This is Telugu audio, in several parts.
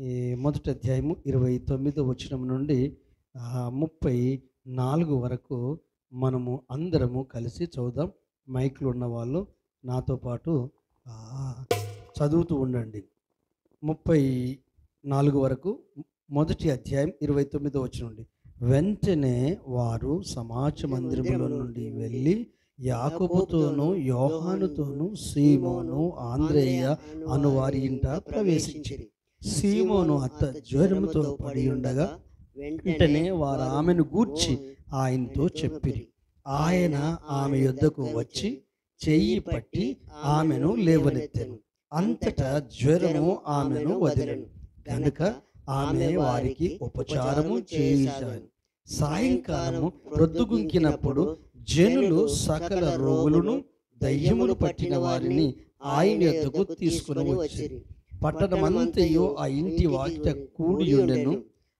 ఈ మొదటి అధ్యాయము 29వ వచనం నుండి 34 వరకు మనము అందరము కలిసి చదువుదాం. మైక్లు ఉన్న వాళ్ళు నాతో పాటు చదువుతూ ఉండండి. 34 వరకు మొదటి అధ్యాయం 29వ వచనం నుండి. వెంటనే వారు సమాజ మందిరములో నుండి వెళ్ళి యాకోబుతోనూ యోహానుతోనూ సీమోను ఆంద్రేయ అను వారి ఇంట ప్రవేశించిరి. సీమోను అత్త జ్వరముతో పడి ఉండగా వెంటనే వారు ఆమెను గూర్చి ఆయనతో చెప్పిరి. ఆయన ఆమె యొద్దకు వచ్చి చెయ్యి పట్టి ఆమెను లేవనెత్తెను. అంతటా జ్వరము ఆమెను వదిలెను కనుక ఆమె వారికి ఉపచారము చేయించారు. సాయంకాలము ప్రొద్దుగుంకినప్పుడు జనులు సకల రోగులను దయ్యములు పట్టిన వారిని ఆయన యొద్దకు తీసుకుని వచ్చిరి. పట్టణమంతయు ఆ ఇంటి వాకిట కూడి ఉండెను.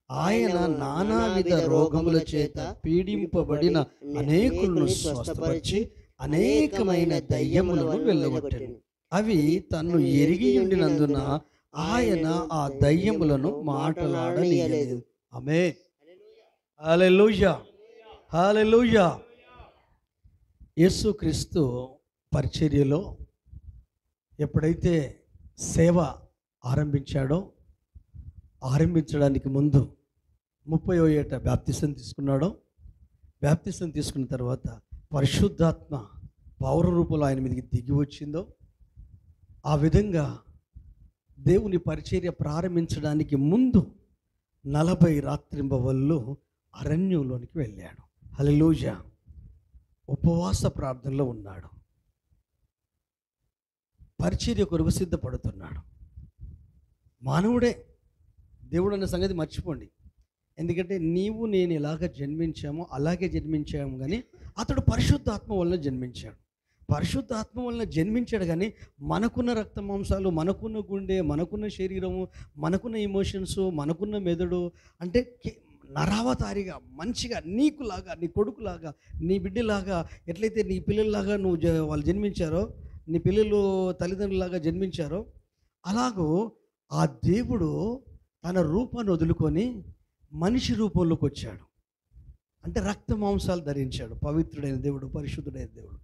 ఆయన నానావిధ రోగముల చేత పీడింపబడిన అనేకులను స్వస్థపరిచి అనేకమైన దయ్యములను వెళ్ళగొట్టెను. అవి తన్ను ఎరిగి ఉండినందున ఆయన ఆ దయ్యములను మాటలాడనీయలేదు. ఆమేన్. హల్లెలూయా, హల్లెలూయా. యేసుక్రీస్తు పరిచర్యలో ఎప్పుడైతే సేవ ఆరంభించడానికి ముందు 30వ ఏట బాప్తిసం తీసుకున్నాడో, బాప్తిసం తీసుకున్న తర్వాత పరిశుద్ధాత్మ పౌర రూపంలో ఆయన మీదకి దిగి వచ్చిందో, ఆ విధంగా దేవుని పరిచర్య ప్రారంభించడానికి ముందు 40 రాత్రింబవళ్ళు అరణ్యంలోనికి వెళ్ళాడు. హల్లెలూయా. ఉపవాస ప్రార్థనలో ఉన్నాడు. పరిచర్య కొరకు సిద్ధపడుతున్నాడు. మానవుడే, దేవుడు అనే సంగతి మర్చిపోండి. ఎందుకంటే నీవు నేను ఎలాగ జన్మించామో అలాగే జన్మించాము, కానీ అతడు పరిశుద్ధాత్మ వలన జన్మించాడు. పరిశుద్ధాత్మ వలన జన్మించాడు, కానీ మనకున్న రక్త మాంసాలు, మనకున్న గుండె, మనకున్న శరీరము, మనకున్న ఎమోషన్స్, మనకున్న మెదడు అంటే నరావతారిగా మంచిగా నీకులాగా, నీ కొడుకులాగా, నీ బిడ్డలాగా, ఎట్లయితే నీ పిల్లల్లాగా వాళ్ళు జన్మించారో, నీ పిల్లలు తల్లిదండ్రులాగా జన్మించారో, అలాగూ ఆ దేవుడు తన రూపాన్ని వదులుకొని మనిషి రూపంలోకి వచ్చాడు. అంటే రక్త మాంసాలు ధరించాడు. పవిత్రుడైన దేవుడు, పరిశుద్ధుడైన దేవుడు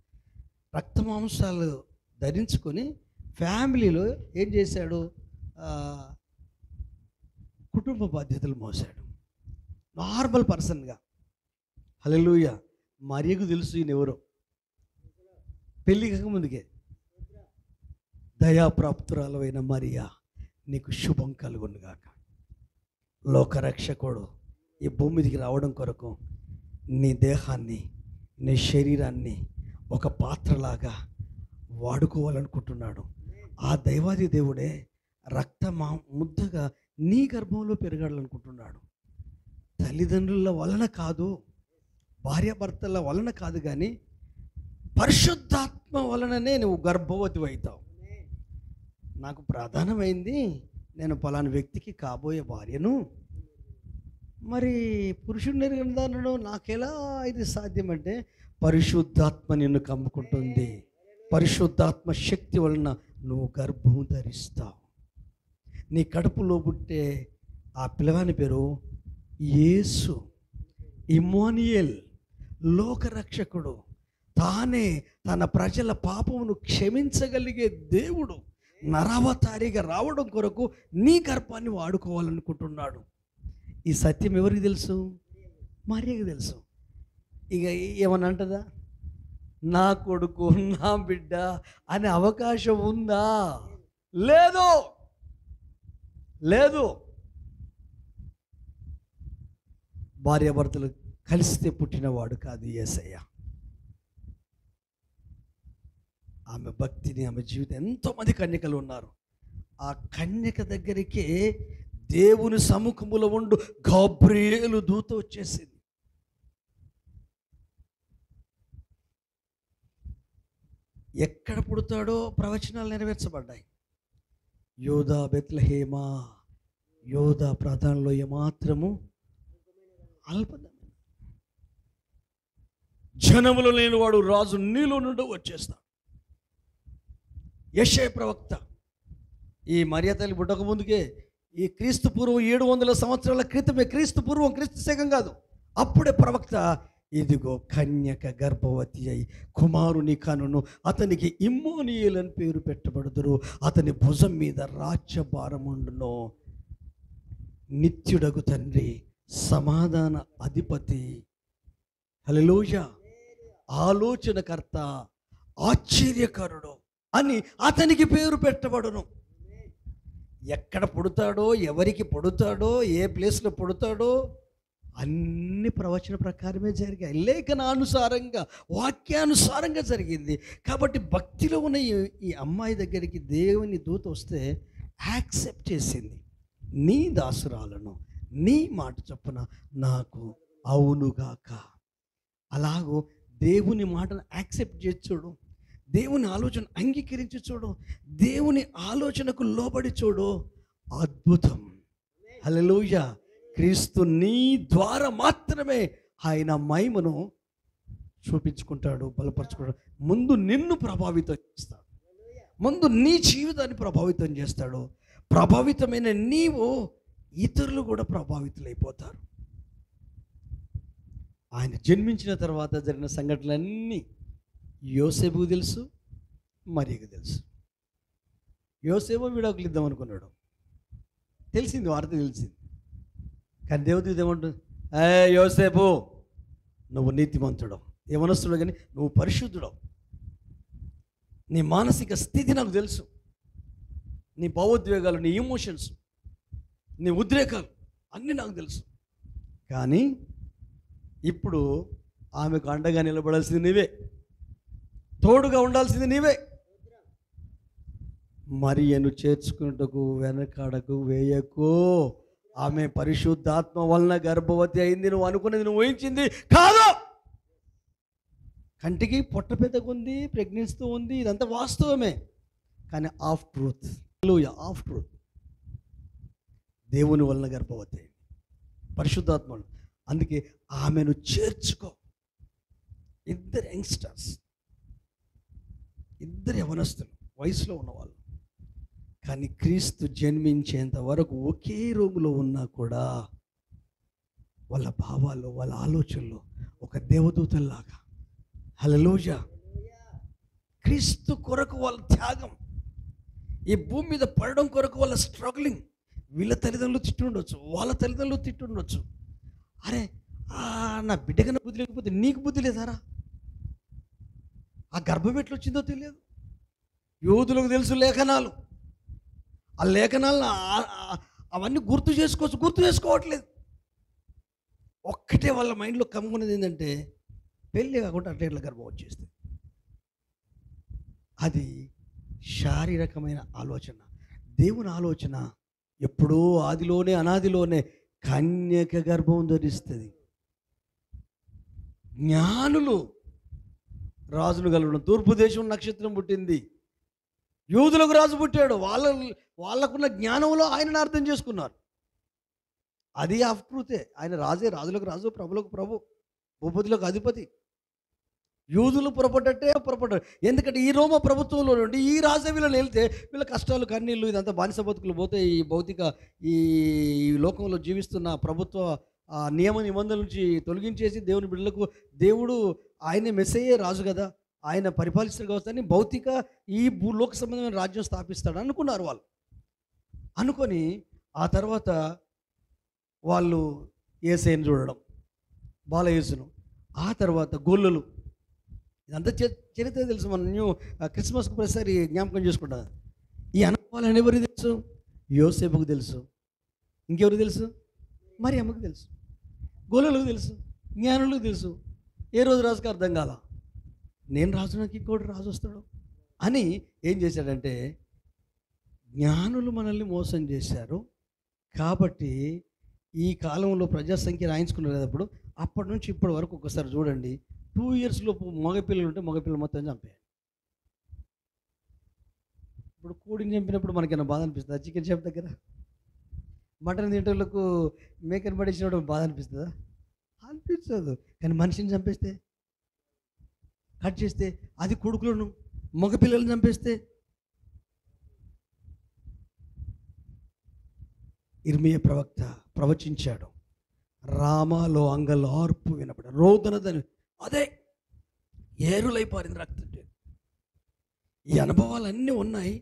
రక్త మాంసాలు ధరించుకొని ఫ్యామిలీలో ఏం చేశాడు? కుటుంబ బాధ్యతలు మోసాడు. నార్మల్ పర్సన్గా. హల్లెలూయా. మరియకు తెలుసు ఈయన ఎవరో. పెళ్ళి కాకముందుకే దయాప్రాప్తురాలైన మరియా, నీకు శుభం కలుగునుగాక. లోకరక్షకుడు ఈ భూమి మీదకి రావడం కొరకు నీ దేహాన్ని, నీ శరీరాన్ని ఒక పాత్రలాగా వాడుకోవాలనుకుంటున్నాడు. ఆ దైవాది దేవుడే ముద్దగా నీ గర్భంలో పెరగాలనుకుంటున్నాడు. తల్లిదండ్రుల వలన కాదు, భార్యాభర్తల వలన కాదు, కానీ పరిశుద్ధాత్మ వలననే నువ్వు గర్భవతి అవుతావు. నాకు ప్రధానమైంది నేను పలానా వ్యక్తికి కాబోయే భార్యను, మరి పురుషుడు నిర్గంధానుడు నాకెలా ఇది సాధ్యమంటే పరిశుద్ధాత్మ నిన్ను కమ్ముకుంటుంది. పరిశుద్ధాత్మ శక్తి వలన నువ్వు గర్భం ధరిస్తావు. నీ కడుపులో పుట్టే ఆ పిల్లవాని పేరు యేసు, ఇమ్మానుయేల్, లోకరక్షకుడు. తానే తన ప్రజల పాపమును క్షమించగలిగే దేవుడు నరావతారిగా రావడం కొరకు నీ గర్భాన్ని వాడుకోవాలనుకుంటున్నాడు. ఈ సత్యం ఎవరికి తెలుసు? మరియకు తెలుసు. ఇక ఏమన్నా అంటదా? నా కొడుకు, నా బిడ్డ అనే అవకాశం ఉందా? లేదు, లేదు. భార్యాభర్తలు కలిస్తే పుట్టినవాడు కాదు యేసయ్య. ఆమె భక్తిని, ఆమె జీవితం, ఎంతోమంది కన్యకలు ఉన్నారు. ఆ కన్యక దగ్గరికి దేవుని సముఖములో ఉండు గబ్రియేలు దూత వచ్చేసింది. ఎక్కడ పుడతాడో ప్రవచనాలు నెరవేర్చబడ్డాయి. యోధా బెత్లెహేమా, యోధా ప్రాంతంలో ఏమాత్రము అల్పదమైన జనములు లేనివాడు రాజు నీలో నుండి వచ్చేస్తాడు. యెషయా ప్రవక్త ఈ మరియ తల్లి పుట్టక ముందుకే ఈ క్రీస్తు పూర్వం 700 సంవత్సరాల క్రితమే, క్రీస్తు పూర్వం, క్రీస్తు శకం కాదు, అప్పుడే ప్రవక్త ఇదిగో కన్యక గర్భవతి అయి కుమారుని కనును, అతనికి ఇమ్మోనియేలు అని పేరు పెట్టబడుదురు, అతని భుజం మీద రాజ్యభారముండును, నిత్యుడగు తండ్రి, సమాధాన అధిపతి, హల్లెలూయా, ఆలోచనకర్త, ఆశ్చర్యకరుడు అని అతనికి పేరు పెట్టబడును. ఎక్కడ పుడతాడో, ఎవరికి పుడతాడో, ఏ ప్లేస్లో పుడతాడో అన్ని ప్రవచన ప్రకారమే జరిగాయి, లేఖనానుసారంగా, వాక్యానుసారంగా జరిగింది. కాబట్టి భక్తిలో ఉన్న ఈ అమ్మాయి దగ్గరికి దేవుని దూత వస్తే యాక్సెప్ట్ చేసింది. నీ దాసురాలను నీ మాట చొప్పున నాకు అవునుగాక. అలాగూ దేవుని మాటను యాక్సెప్ట్ చేసి చూడు, దేవుని ఆలోచన అంగీకరించి చూడు, దేవుని ఆలోచనకు లోబడి చూడు, అద్భుతం. హల్లెలూయా. క్రీస్తు నీ ద్వారా మాత్రమే ఆయన మహిమను చూపించుకుంటాడు, బలపరుచుకుంటాడు. ముందు నిన్ను ప్రభావితం చేస్తాడు, ముందు నీ జీవితాన్ని ప్రభావితం చేస్తాడు. ప్రభావితమైన నీవు ఇతరులు కూడా ప్రభావితులైపోతారు. ఆయన జన్మించిన తర్వాత జరిగిన సంఘటనలన్నీ యోసేపుకు తెలుసు, మరియకు తెలుసు. యోసేపు విడాకులు ఇద్దాం అనుకున్నాడు, తెలిసింది, వార్త తెలిసింది. కానీ దేవదూత ఏమంటుంది, యోసేపు నువ్వు నీతిమంతుడు, యవనస్తుడు, కానీ నువ్వు పరిశుద్ధుడు, నీ మానసిక స్థితి నాకు తెలుసు, నీ భావోద్వేగాలు, నీ ఎమోషన్స్, నీ ఉద్రేకాలు అన్నీ నాకు తెలుసు. కానీ ఇప్పుడు ఆమెకు అండగా నిలబడాల్సింది నీవే, తోడుగా ఉండాల్సింది నీవే. మరియను చేర్చుకున్నటకు వెనకాడకు వేయకు, ఆమె పరిశుద్ధాత్మ వలన గర్భవతి అయింది. నువ్వు అనుకున్నది నువ్వు ఊహించింది కాదు. కంటికి పొట్ట పెద్దగా ఉంది, ప్రెగ్నెన్సీతో ఉంది, ఇదంతా వాస్తవమే. కానీ ఆఫ్ ట్రూత్, ఆఫ్ ట్రూత్, దేవుని వలన గర్భవతి అయింది, పరిశుద్ధాత్మ. అందుకే ఆమెను చేర్చుకో. ఇద్దరు యంగ్స్టర్స్, ఇద్దరు యవనస్తులు, వయసులో ఉన్నవాళ్ళు, కానీ క్రీస్తు జన్మించేంత వరకు ఒకే రూములో ఉన్నా కూడా వాళ్ళ భావాలు, వాళ్ళ ఆలోచనలు ఒక దేవదూతల్లాగా. హల్లెలూయా. క్రీస్తు కొరకు వాళ్ళ త్యాగం, ఈ భూమి మీద పడడం కొరకు వాళ్ళ స్ట్రగ్లింగ్. వీళ్ళ తల్లిదండ్రులు తిట్టుండొచ్చు, వాళ్ళ తల్లిదండ్రులు తిట్టుండొచ్చు. అరే నా బిడ్డకన్నా బుద్ధి లేకపోతే నీకు బుద్ధి లేదారా? ఆ గర్భం ఎట్లా వచ్చిందో తెలియదు. యూదులకు తెలుసు లేఖనాలు, ఆ లేఖనాలను అవన్నీ గుర్తు చేసుకోవట్లేదు. ఒక్కటే వాళ్ళ మైండ్లో కమ్ముకున్నది ఏంటంటే పెళ్ళి కాకుండా అట్లా ఇట్లా గర్భం వచ్చేస్తుంది. అది శారీరకమైన ఆలోచన. దేవుని ఆలోచన ఎప్పుడో ఆదిలోనే, అనాదిలోనే కన్యక గర్భం ధరిస్తుంది. జ్ఞానులు రాజును కలవడం, తూర్పు దేశం నక్షత్రం పుట్టింది, యూదులకు రాజు పుట్టాడు, వాళ్ళకున్న జ్ఞానంలో ఆయనను అర్థం చేసుకున్నారు. అది ఆఫ్ ట్రూతే. ఆయన రాజే, రాజులకు రాజు, ప్రభులకు ప్రభు, భూపతులకు అధిపతి. యూదులు పొరపడ్డారు. ఎందుకంటే ఈ రోమ ప్రభుత్వంలో నుండి ఈ రాజే వీళ్ళని వెళ్తే వీళ్ళ కష్టాలు, కన్నీళ్ళు, ఇదంతా బానిస బతుకులు పోతే ఈ భౌతిక ఈ లోకంలో జీవిస్తున్న ప్రభుత్వ నియమ నిబంధనల నుంచి తొలగించేసి దేవుని బిడ్డలకు దేవుడు ఆయనే మెస్సయ్యే రాజు కదా, ఆయన పరిపాలిస్తారు కావచ్చని భౌతిక ఈ భూలోక సంబంధమైన రాజ్యం స్థాపిస్తాడు అనుకున్నారు వాళ్ళు. అనుకొని ఆ తర్వాత వాళ్ళు యేసయ్యను చూడడం, బాలయేసును, ఆ తర్వాత గొల్లులు, ఇదంతా చరిత్ర తెలుసు. మనం క్రిస్మస్కి ప్రతిసారి జ్ఞాపకం చేసుకుంటాం. ఈ అనుభవాలని ఎవరికి తెలుసు? యోసేపుకు తెలుసు. ఇంకెవరికి తెలుసు? మరి అమ్మకు తెలుసు, గొల్లులకు తెలుసు, జ్ఞానులకు తెలుసు. ఏ రోజు రాజుకు అర్థం కాల, నేను రాజు, నాకు ఇంకోటి రాజు వస్తాడు అని ఏం చేశాడంటే, జ్ఞానులు మనల్ని మోసం చేశారు కాబట్టి ఈ కాలంలో ప్రజాసంఖ్య రాయించుకున్నారు కదా, అప్పటి నుంచి ఇప్పటి వరకు ఒకసారి చూడండి, 2 years లోపు మగపిల్లలు ఉంటే మగపిల్లలు మొత్తం చంపేయాలి. ఇప్పుడు కోడిని చంపినప్పుడు మనకైనా బాధ అనిపిస్తుందా? చికెన్ షాప్ దగ్గర మటన్ తింటోళ్ళకు మేకని పడేసినప్పుడు బాధ అనిపిస్తుందా? అనిపించదు. కానీ మనిషిని చంపేస్తే, కట్ చేస్తే, అది కొడుకులను మగపిల్లలను చంపేస్తే, ఇర్మియా ప్రవక్త ప్రవచించాడు. రామాలో అంగలార్పు వినపడ రోదనదని, అదే ఏరులై పారింది రక్తం. ఈ అనుభవాలన్నీ ఉన్నాయి.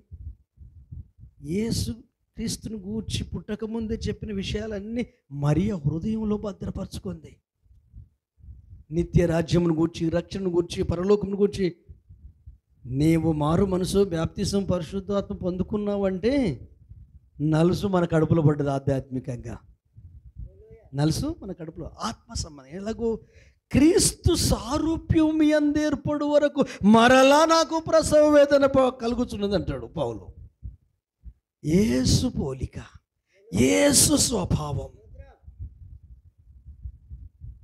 యేసు క్రీస్తుని గూర్చి పుట్టకముందే చెప్పిన విషయాలన్నీ మరియ హృదయంలో భద్రపరచుకుంది. నిత్య రాజ్యమును గూర్చి, రక్షణను గూర్చి, పరలోకమును గూర్చి. నీవు మారు మనసు బాప్తిసం పరిశుద్ధాత్మ పొందుకున్నావంటే నలుసు మన కడుపులో పడ్డది. ఆధ్యాత్మికంగా నలుసు మన కడుపులో ఆత్మ సంబంధం. ఎలాగో క్రీస్తు సారూప్యం మీ అందేర్పడు వరకు మరలా నాకు ప్రసవ వేదన కలుగుతున్నది అంటాడు పౌలు. యేసు పోలిక, యేసు స్వభావం,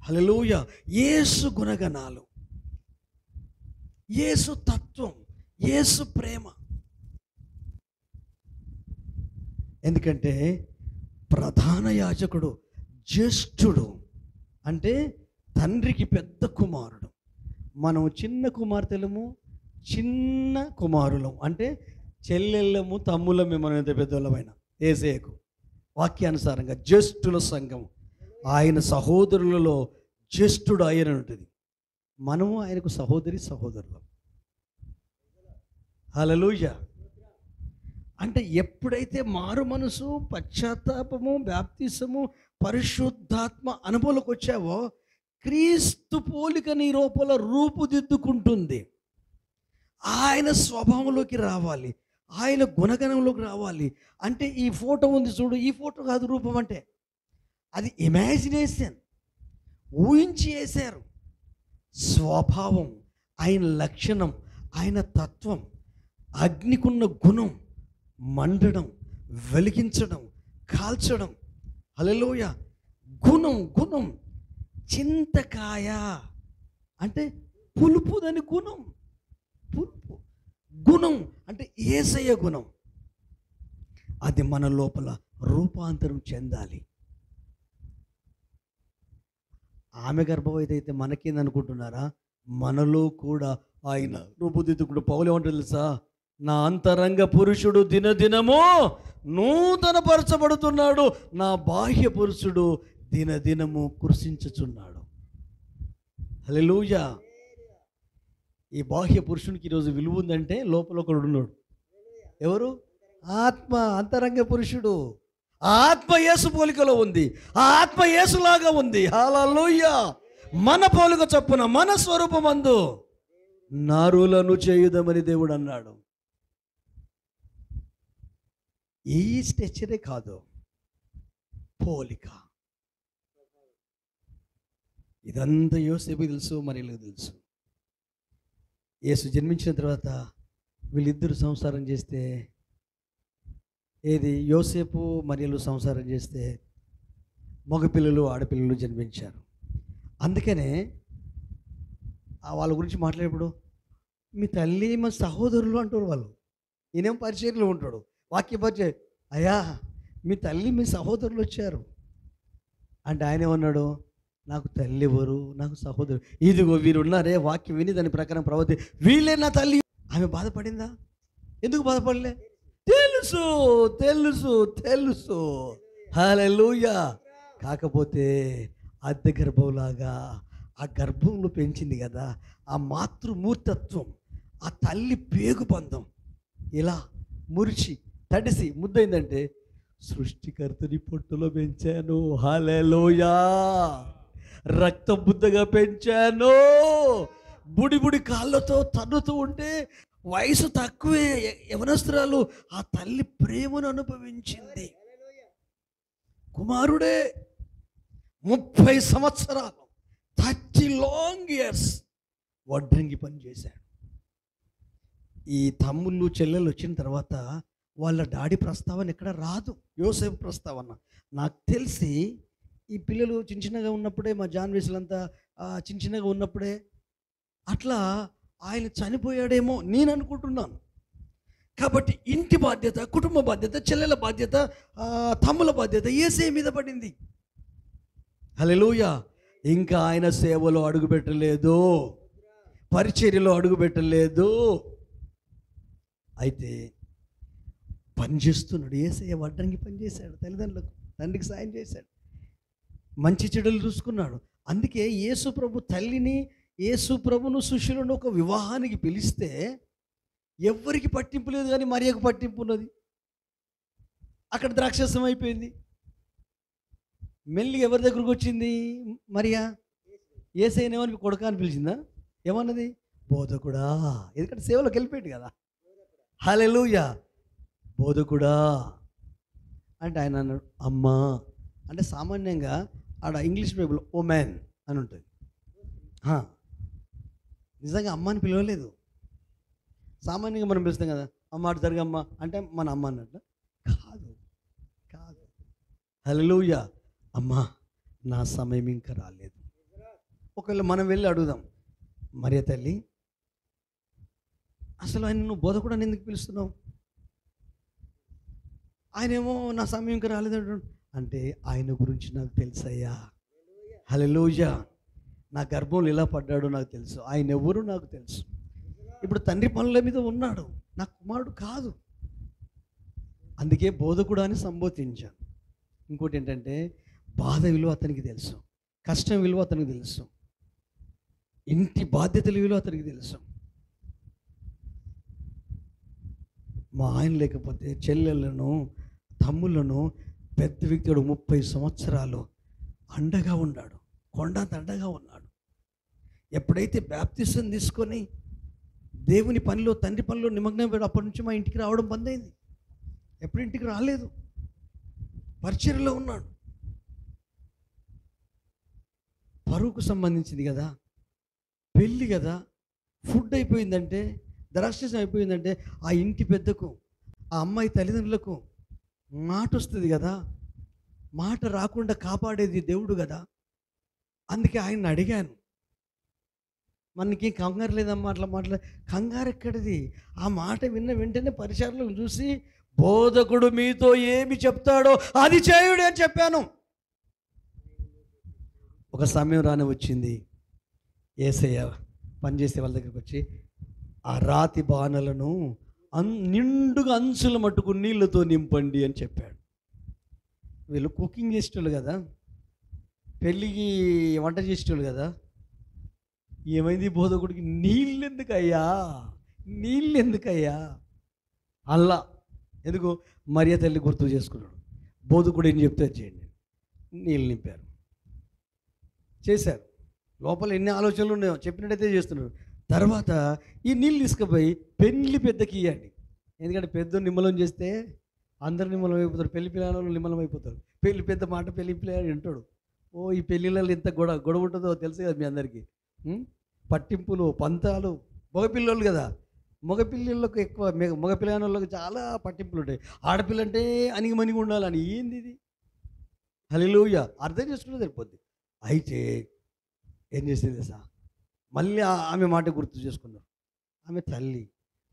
హల్లెలూయా, యేసు గుణగణాలు, యేసు తత్వం, యేసు ప్రేమ. ఎందుకంటే ప్రధాన యాజకుడు జ్యేష్ఠుడు అంటే తండ్రికి పెద్ద కుమారుడు. మనం చిన్న కుమార్తెలము, చిన్న కుమారులం అంటే చెల్లెళ్ళము, తమ్ములమే. మనం ఎంత పెద్దోళ్ళమైన యేసయ్యకు వాక్యానుసారంగా జ్యేష్ఠుల సంఘం, ఆయన సహోదరులలో జ్యేష్ఠుడు ఆయన ఉంటుంది. మనము ఆయనకు సహోదరులం. హల్లెలూయా. అంటే ఎప్పుడైతే మారు మనసు, పశ్చాత్తాపము, బాప్తిసము, పరిశుద్ధాత్మ అనుభవంలోకి వచ్చావో క్రీస్తు పోలిక నీ లోపల రూపుదిద్దుకుంటుంది. ఆయన స్వభావంలోకి రావాలి, ఆయన గుణగణంలోకి రావాలి. అంటే ఈ ఫోటో ఉంది చూడు, ఈ ఫోటో కాదు రూపం అంటే, అది ఇమాజినేషన్, ఊహించి వేశారు. స్వభావం, ఆయన లక్షణం, ఆయన తత్వం, అగ్నికున్న గుణం, మండడం, వెలిగించడం, కాల్చడం. హల్లెలూయా. గుణం చింతకాయ అంటే పులుపుదని గుణం. పులుపు గుణం అంటే యేసయ్య గుణం. అది మన లోపల రూపాంతరం చెందాలి. ఆమె గర్భవతి అయితే మనకేందనుకుంటున్నారా? మనలో కూడా ఆయన రూపుదిద్దుకుడు. పౌలు ఏమంటారు తెలుసా? నా అంతరంగ పురుషుడు దినదినము నూతనపరచబడుతున్నాడు, నా బాహ్య పురుషుడు దినదినము కృషించుచున్నాడు. హల్లెలూయా. ఈ బాహ్య పురుషునికి ఈరోజు విలువ ఉందంటే లోపల ఒకడు ఉన్నాడు. ఎవరు? ఆత్మ, అంతరంగ పురుషుడు. ఆత్మ యేసు పోలికలో ఉంది, ఆ ఆత్మ యేసులాగా ఉంది. హల్లెలూయా. మన పోలిక చొప్పున, మన స్వరూపమందు నరులను చేయుదమని దేవుడు అన్నాడు. ఈ స్ట్రక్చరే కాదు, పోలిక. ఇదంతా యోసేపు తెలుసు, మరియలకు తెలుసు. యేసు జన్మించిన తర్వాత వీళ్ళిద్దరు సంసారం చేస్తే, ఏది యోసేపు మరియలు సంసారం చేస్తే మగపిల్లలు ఆడపిల్లలు జన్మించారు. అందుకనే వాళ్ళ గురించి మాట్లాడేప్పుడు మీ తల్లి మా సహోదరులు అంటారు వాళ్ళు. ఈయనేం పరిచర్యలో ఉంటాడు, వాక్య పరిచయం. అయ్యా మీ తల్లి మీ సహోదరులు వచ్చారు అంటే ఆయన ఏమన్నాడు? నాకు తల్లి ఎవరు, నాకు సహోదరు ఇదిగో వీరు ఉన్నారే, వాక్యం విని దాని ప్రకారం ప్రవర్తి, వీళ్ళే నా తల్లి. ఆమె బాధపడిందా? ఎందుకు బాధపడలే? తెలుసు తెలుసు తెలుసు. హల్లెలూయా. కాకపోతే అద్దె గర్భంలాగా ఆ గర్భంలో పెంచింది కదా, ఆ మాతృమూర్తత్వం, ఆ తల్లి పేగు బంధం ఇలా మురిచి తడిసి ముద్దయిందంటే, సృష్టికర్తని పొట్టులో పెంచాను, హల్లెలూయా, రక్త బుద్ధగా పెంచాను, బుడి కాళ్ళతో తన్నుతూ ఉంటే వయసు తక్కువే యవనస్తురాలు ఆ తల్లి ప్రేమను అనుభవించింది. కుమారుడే 30 సంవత్సరాలు 30 లాంగ్ ఇయర్స్ వడ్రంగి పని చేశాడు. ఈ తమ్ముళ్ళు చెల్లెలు వచ్చిన తర్వాత వాళ్ళ డాడీ ప్రస్తావన ఎక్కడ రాదు, యోసేపు ప్రస్తావన. నాకు తెలిసి ఈ పిల్లలు చిన్నగా ఉన్నప్పుడే, మా జాన్ వేసులంతా చిన్నగా ఉన్నప్పుడే అట్లా ఆయన చనిపోయాడేమో నేను అనుకుంటున్నాను. కాబట్టి ఇంటి బాధ్యత, కుటుంబ బాధ్యత, చెల్లెల బాధ్యత, తమ్ముల బాధ్యత యేసయ్య మీద పడింది. హల్లెలూయా. ఇంకా ఆయన సేవలో అడుగుపెట్టలేదు, పరిచర్యలో అడుగుపెట్టలేదు. అయితే పనిచేస్తున్నాడు. యేసయ్య వడ్రంగి పనిచేశాడు తల్లిదండ్రులకు. తండ్రికి సాయం చేశాడు, మంచి చెడులు చూసుకున్నాడు. అందుకే యేసు ప్రభు తల్లిని, యేసు ప్రభును శిష్యులను ఒక వివాహానికి పిలిస్తే ఎవ్వరికి పట్టింపు లేదు, కానీ మరియకు పట్టింపు ఉన్నది. అక్కడ ద్రాక్షరసం అయిపోయింది. మెల్లిగా ఎవరి దగ్గరకు వచ్చింది మరియా? యేసయ్యను ఏమని కొడుకా అని పిలిచిందా? ఏమన్నది? బోధకుడా. ఎందుకంటే సేవలోకి వెళ్ళిపోయాడు కదా. హల్లెలూయా. బోధకుడా అంటే ఆయన అన్నాడు అమ్మా. అంటే సామాన్యంగా ఆడ ఇంగ్లీష్ బైబుల్ ఓమెన్ అని ఉంటుంది. నిజంగా అమ్మ అని పిలవలేదు. సామాన్యంగా మనం పిలుస్తాం కదా, అమ్మ అటు జరగమ్మ అంటే మన అమ్మ అన్నట్టు. కాదు కాదు. హల్లెలూయా. అమ్మా నా సమయం ఇంకా రాలేదు. ఒకవేళ మనం వెళ్ళి అడుగుదాం, మరియ తల్లి అసలు ఆయన నువ్వు బోధకుడు అని ఎందుకు పిలుస్తున్నావు? ఆయనేమో నా సమయం ఇంకా రాలేదు అంటే ఆయన గురించి నాకు తెలుసయ్యా. హల్లెలూయా. నా గర్భంలో ఎలా పడ్డాడో నాకు తెలుసు, ఆయన ఎవరు నాకు తెలుసు. ఇప్పుడు తండ్రి పనుల మీద ఉన్నాడు, నా కుమారుడు కాదు. అందుకే బోధకుడు అని సంబోధించాను. ఇంకోటి ఏంటంటే బాధ విలువ అతనికి తెలుసు, కష్టం విలువ అతనికి తెలుసు, ఇంటి బాధ్యతల విలువ అతనికి తెలుసు. మా ఆయన లేకపోతే చెల్లెళ్ళను, తమ్ముళ్ళను, పెద్ద వ్యక్తుడు 30 సంవత్సరాలు అండగా ఉన్నాడు, కొండంత అండగా ఉన్నాడు. ఎప్పుడైతే బాప్తిసం తీసుకొని దేవుని పనిలో, తండ్రి పనిలో నిమగ్నం అయ్యాడు, అప్పటి నుంచి మా ఇంటికి రావడం బంద్ అయింది. ఎప్పుడు ఇంటికి రాలేదు, పరిచర్యలో ఉన్నాడు. పరువుకు సంబంధించింది కదా, పెళ్ళి కదా, ఫుడ్ అయిపోయిందంటే, ద్రాక్షరసం అయిపోయిందంటే ఆ ఇంటి పెద్దకు, ఆ అమ్మాయి తల్లిదండ్రులకు మాట వస్తుంది కదా. మాట రాకుండా కాపాడేది దేవుడు కదా. అందుకే ఆయన్ని అడిగాను, మనకి కంగారు లేదమ్మా అట్లా కంగారు ఎక్కడిది? ఆ మాట విన్న వెంటనే పరిసరాలను చూసి బోధకుడు మీతో ఏమి చెప్తాడో అది చేయుడు అని చెప్పాను. ఒక సమయం రాని వచ్చింది, యేసయ్య పనిచేసే వాళ్ళ దగ్గరికి వచ్చి ఆ రాతి బాణలను నిండుగా అంచుల మట్టుకు నీళ్ళతో నింపండి అని చెప్పాడు. వీళ్ళు కుకింగ్ చేసేటోళ్ళు కదా, పెళ్ళికి వంట చేసేటోళ్ళు కదా. ఏమైంది బోధకుడికి? నీళ్ళెందుకయ్యా, నీళ్ళెందుకయ్యా? అల్లా ఎందుకు? మరియ తల్లి గుర్తు చేసుకున్నాడు. బోధకుడు ఏం చెప్తే చేయండి. నీళ్ళు నింపారు, చేశారు. లోపల ఎన్ని ఆలోచనలు ఉన్నాయో చెప్పినట్టయితే చేస్తున్నారు. తర్వాత ఈ నీళ్ళు తీసుకుపోయి పెళ్లి పెద్దకి ఇవ్వండి. ఎందుకంటే పెద్ద నిమ్మలం చేస్తే అందరు నిమ్మలం అయిపోతారు, పెళ్లి పిల్లలు నిమ్మలం అయిపోతారు. పెళ్లి పెద్ద మాట పెళ్లి పిల్లలు వింటాడు. ఓ ఈ పెళ్ళిళ్ళలో ఎంత గొడవ ఉంటుందో తెలుసు కదా మీ అందరికీ. పట్టింపులు, పంతాలు. మగపిల్లలు కదా, మగపిల్లలకు ఎక్కువ, మగపిల్లలకు చాలా పట్టింపులు ఉంటాయి. ఆడపిల్ల అంటే అనిగి మనిగి ఉండాలని. ఏంది ఇది? హల్లెలూయా. అర్థం చేసుకుంటే సరిపోద్ది. అయితే ఏం చేసింది సార్, మళ్ళీ ఆమె మాట గుర్తు చేసుకున్నారు. ఆమె తల్లి,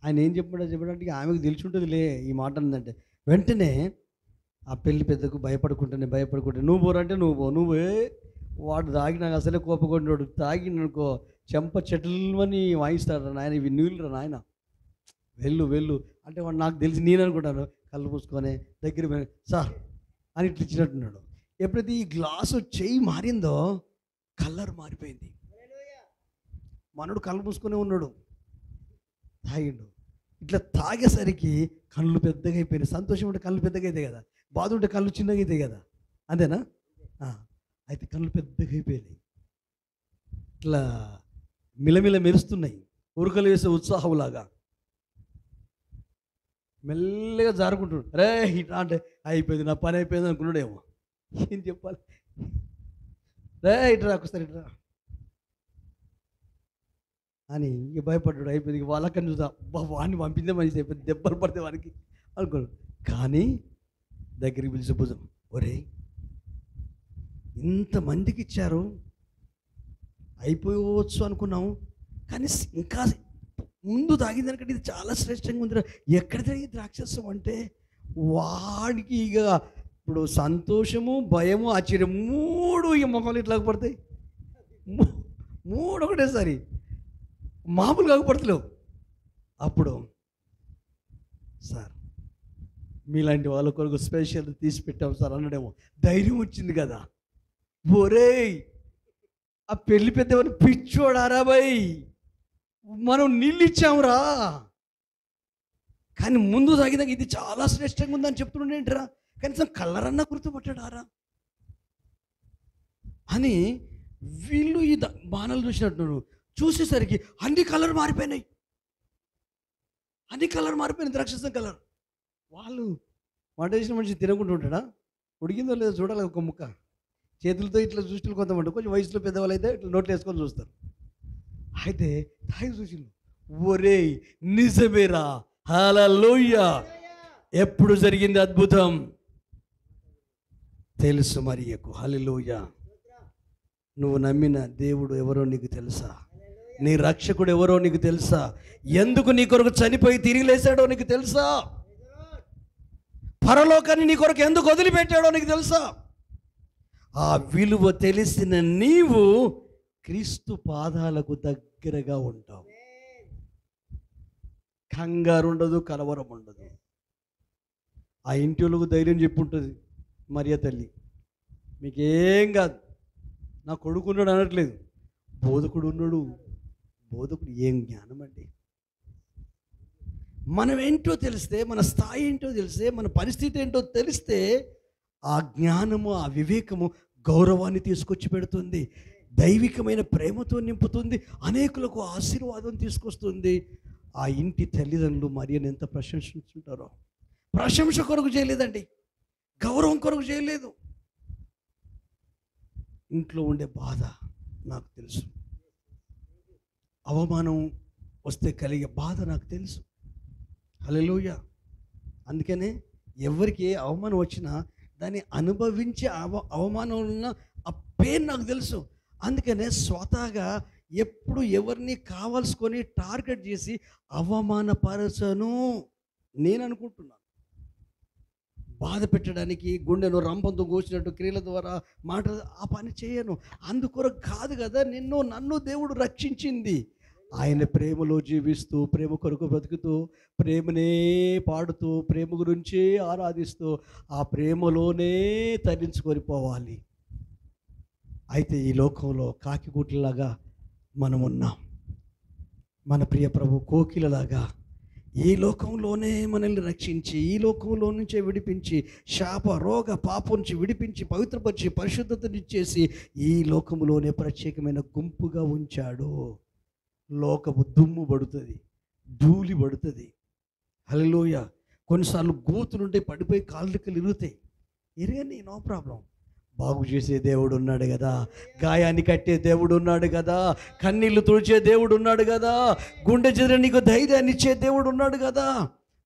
ఆయన ఏం చెప్పడానికి ఆమెకు తెలిసి ఉంటుందిలే ఈ మాట అందంటే. వెంటనే ఆ పెళ్లి పెద్దకు భయపడుకుంటే నువ్వు పోరంటే నువ్వే వాడు తాగి, నాకు అసలే కోపకొండోడు, తాగిననుకో చెంప చెట్లని వాయిస్తాడు నాయన, ఇవి నీళ్ళు నాయన, వెళ్ళు అంటే వాడు నాకు తెలిసి నేను అనుకుంటాను. కళ్ళు మూసుకొని దగ్గర సార్ అని ఇట్లా ఇచ్చినట్టున్నాడు. ఎప్పుడైతే ఈ గ్లాసు చెయ్యి మారిందో కలర్ మారిపోయింది. మనడు కళ్ళు మూసుకొని ఉన్నాడు, తాగిండు. ఇట్లా తాగేసరికి కళ్ళు పెద్దగా అయిపోయినాయి. సంతోషం ఉంటే కళ్ళు పెద్దగా అవుతాయి కదా, బాధ ఉంటే కళ్ళు చిన్నగా అవుతాయి కదా, అంతేనా? అయితే కళ్ళు పెద్దగా అయిపోయినాయి, ఇట్లా మిలమిల మెరుస్తున్నాయి, ఉరుకలు వేసే ఉత్సాహంలాగా. మెల్లగా జారుకుంటున్నాడు. రే ఇట్లా అంటే అయిపోయింది, నా పని అయిపోయింది అనుకున్నాడేమో. ఏం చెప్పాలి? రే ఇట్రా ఒకసారి ఇట్రా అని ఇక భయపడ్డాడు. అయిపోయింది వాళ్ళకని చూద్దాం, వాడిని పంపిందే మంచి అయిపోయింది, దెబ్బలు పడితే వాడికి అనుకోడు. కానీ దగ్గరికి పిలిచి భుజం, ఒరే ఇంతమందికి ఇచ్చారు, అయిపోవచ్చు అనుకున్నాము, కానీ ఇంకా ముందు తాగిందనుకంటే ఇది చాలా శ్రేష్టంగా ఉంది. ఎక్కడ తాగి ద్రాక్షరసం అంటే వాడికి ఇక ఇప్పుడు సంతోషము, భయము, ఆశ్చర్యం మూడు ఈ మొక్కలు ఇట్లా పడతాయి. మూడు ఒకటేసారి మామూలుగా పడతలేవు. అప్పుడు సార్ మీలాంటి వాళ్ళ కొరకు స్పెషల్ తీసి పెట్టాం సార్ అన్నాడేమో. ధైర్యం వచ్చింది కదా. ఒరేయ్, ఆ పెళ్లి పెద్దవని పిచ్చోడారా భయ్, మనం నీళ్ళు ఇచ్చామురా, కానీ ముందు తాగినాక ఇది చాలా శ్రేష్టంగా ఉందని చెప్తుండేంటిరా, కనీసం కలరన్నా గుర్తుపట్టాడారా అని వీళ్ళు ఈ బాణాలు చూసినట్టున్నారు. చూసేసరికి అన్ని కలర్ మారిపోయినాయి, ద్రాక్షసం కలర్. వాళ్ళు వంట చేసిన మనిషి తినకుండా ఉంటాడా? ఉడికిందో లేదో చూడాలి. ఒక ముక్క చేతులతో ఇట్లా చూసిన కొంతమంది కొంచెం వయసులో పెద్దవాళ్ళు అయితే ఇట్లా నోట్లు వేసుకొని చూస్తారు. అయితే తాగి చూసి, ఒరే నిజమేరా, హల్లెలూయా, ఎప్పుడు జరిగింది అద్భుతం తెలుసు మరియకు. హల్లెలూయా. నువ్వు నమ్మిన దేవుడు ఎవరో నీకు తెలుసా? నీ రక్షకుడు ఎవరో నీకు తెలుసా? ఎందుకు నీ కొరకు చనిపోయి తిరిగి లేచాడో నీకు తెలుసా? పరలోకాన్ని నీ కొరకు ఎందుకు వదిలిపెట్టాడో నీకు తెలుసా? ఆ విలువ తెలిసిన నీవు క్రీస్తు పాదాలకు దగ్గరగా ఉంటావు. కంగారు ఉండదు, కలవరం ఉండదు. ఆ ఇంటి వాళ్ళకు ధైర్యం చెప్పుంటుంది మరియ తల్లి, మీకేం కాదు, నా కొడుకు ఉన్నాడు అనట్లేదు, బోధకుడు ఉన్నాడు. బోధకుడు ఏం జ్ఞానం అండి! మనం ఏంటో తెలిస్తే, మన స్థాయి ఏంటో తెలిస్తే, మన పరిస్థితి ఏంటో తెలిస్తే ఆ జ్ఞానము, ఆ వివేకము గౌరవాన్ని తీసుకొచ్చి పెడుతుంది, దైవికమైన ప్రేమతో నింపుతుంది, అనేకులకు ఆశీర్వాదం తీసుకొస్తుంది. ఆ ఇంటి తల్లిదండ్రులు మరియను ఎంత ప్రశంసించుంటారో. ప్రశంస కొరకు చేయలేదండి, గౌరవం కొరకు చేయలేదు. ఇంట్లో ఉండే బాధ నాకు తెలుసు, అవమానం వస్తే కలిగే బాధ నాకు తెలుసు. హల్లెలూయా. అందుకనే ఎవరికి ఏ అవమానం వచ్చినా దాన్ని అనుభవించే అవమానం ఉన్న ఆ పెయిన్ నాకు తెలుసు. అందుకనే స్వతహాగా ఎప్పుడు ఎవరిని కావాల్సుకొని టార్గెట్ చేసి అవమానపరచను నేను అనుకుంటున్నాను. బాధ పెట్టడానికి, గుండెను రంపంతో కోసినట్టు క్రియల ద్వారా మాట ఆ పని చేయను. అందుకొరకు కాదు కదా నన్ను దేవుడు రక్షించింది. ఆయన ప్రేమలో జీవిస్తూ, ప్రేమ కొరకు బ్రతుకుతూ, ప్రేమనే పాడుతూ, ప్రేమ గురించే ఆరాధిస్తూ, ఆ ప్రేమలోనే తరించుకొని పోవాలి. అయితే ఈ లోకంలో కాకిగూట్లలాగా మనం ఉన్నాం. మన ప్రియ ప్రభు కోకిలలాగా ఈ లోకంలోనే మనల్ని రక్షించి, ఈ లోకంలో నుంచే విడిపించి, శాప రోగ పాపం నుంచి విడిపించి, పవిత్రపరిచి, పరిశుద్ధతనిచ్చేసి ఈ లోకంలోనే ప్రత్యేకమైన గుంపుగా ఉంచాడు. లోకము దుమ్ము పడుతుంది, ధూళి పడుతుంది. హల్లెలూయా. కొన్నిసార్లు గోతులుంటే పడిపోయి కాళ్ళకి ఇరుగుతాయి. ఇరగని, నో ప్రాబ్లం. బాగు చేసే దేవుడు ఉన్నాడు కదా, గాయాన్ని కట్టే దేవుడు ఉన్నాడు కదా, కన్నీళ్లు తుడిచే దేవుడు ఉన్నాడు కదా, గుండె చెదిరిన నీకు ధైర్యాన్ని ఇచ్చే దేవుడు ఉన్నాడు కదా.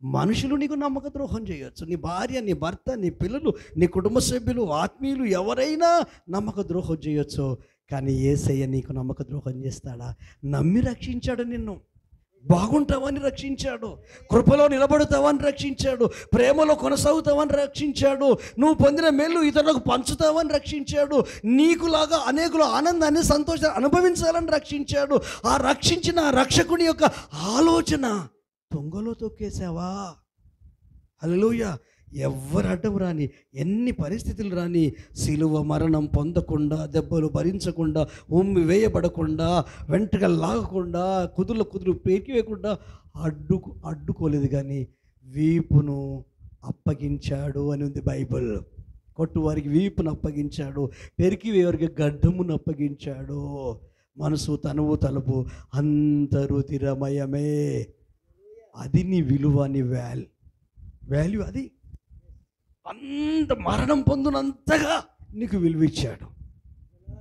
మనుషులు నీకు నమ్మక ద్రోహం చేయొచ్చు, నీ భార్య, నీ భర్త, నీ పిల్లలు, నీ కుటుంబ సభ్యులు, ఆత్మీయులు ఎవరైనా నమ్మక ద్రోహం చేయొచ్చు. కానీ యేసయ్య నీకు నమ్మక ద్రోహం చేస్తాడా? నమ్మి రక్షించాడు, నిన్ను బాగుంటావని రక్షించాడు, కృపలో నిలబడతావని రక్షించాడు, ప్రేమలో కొనసాగుతావని రక్షించాడు, నువ్వు పొందిన మేలు ఇతరులకు పంచుతావని రక్షించాడు, నీకులాగా అనేకులు ఆనందాన్ని, సంతోషాన్ని అనుభవించాలని రక్షించాడు. ఆ రక్షించిన ఆ రక్షకుని యొక్క ఆలోచన దొంగలో తొక్కేసావా? హల్లెలూయా. ఎవ్వరు అడ్డం రాని, ఎన్ని పరిస్థితులు రాని, సిలువ మరణం పొందకుండా, దెబ్బలు భరించకుండా, ఉమ్మి వేయబడకుండా, వెంటగా లాగకుండా, కుదురు పేకివేయకుండా అడ్డుకోలేదు. కానీ వీపును అప్పగించాడు అని ఉంది బైబిల్. కొట్టువారికి వీపును అప్పగించాడు, పెరికివేవారికి గడ్డమును అప్పగించాడు. మనసు, తనువు, తలుపు అంతరుతిరమయమే. అది నీ విలువ, నీ వాల్యూ అది. అంత మరణం పొందినంతగా నీకు విలువ ఇచ్చాడు,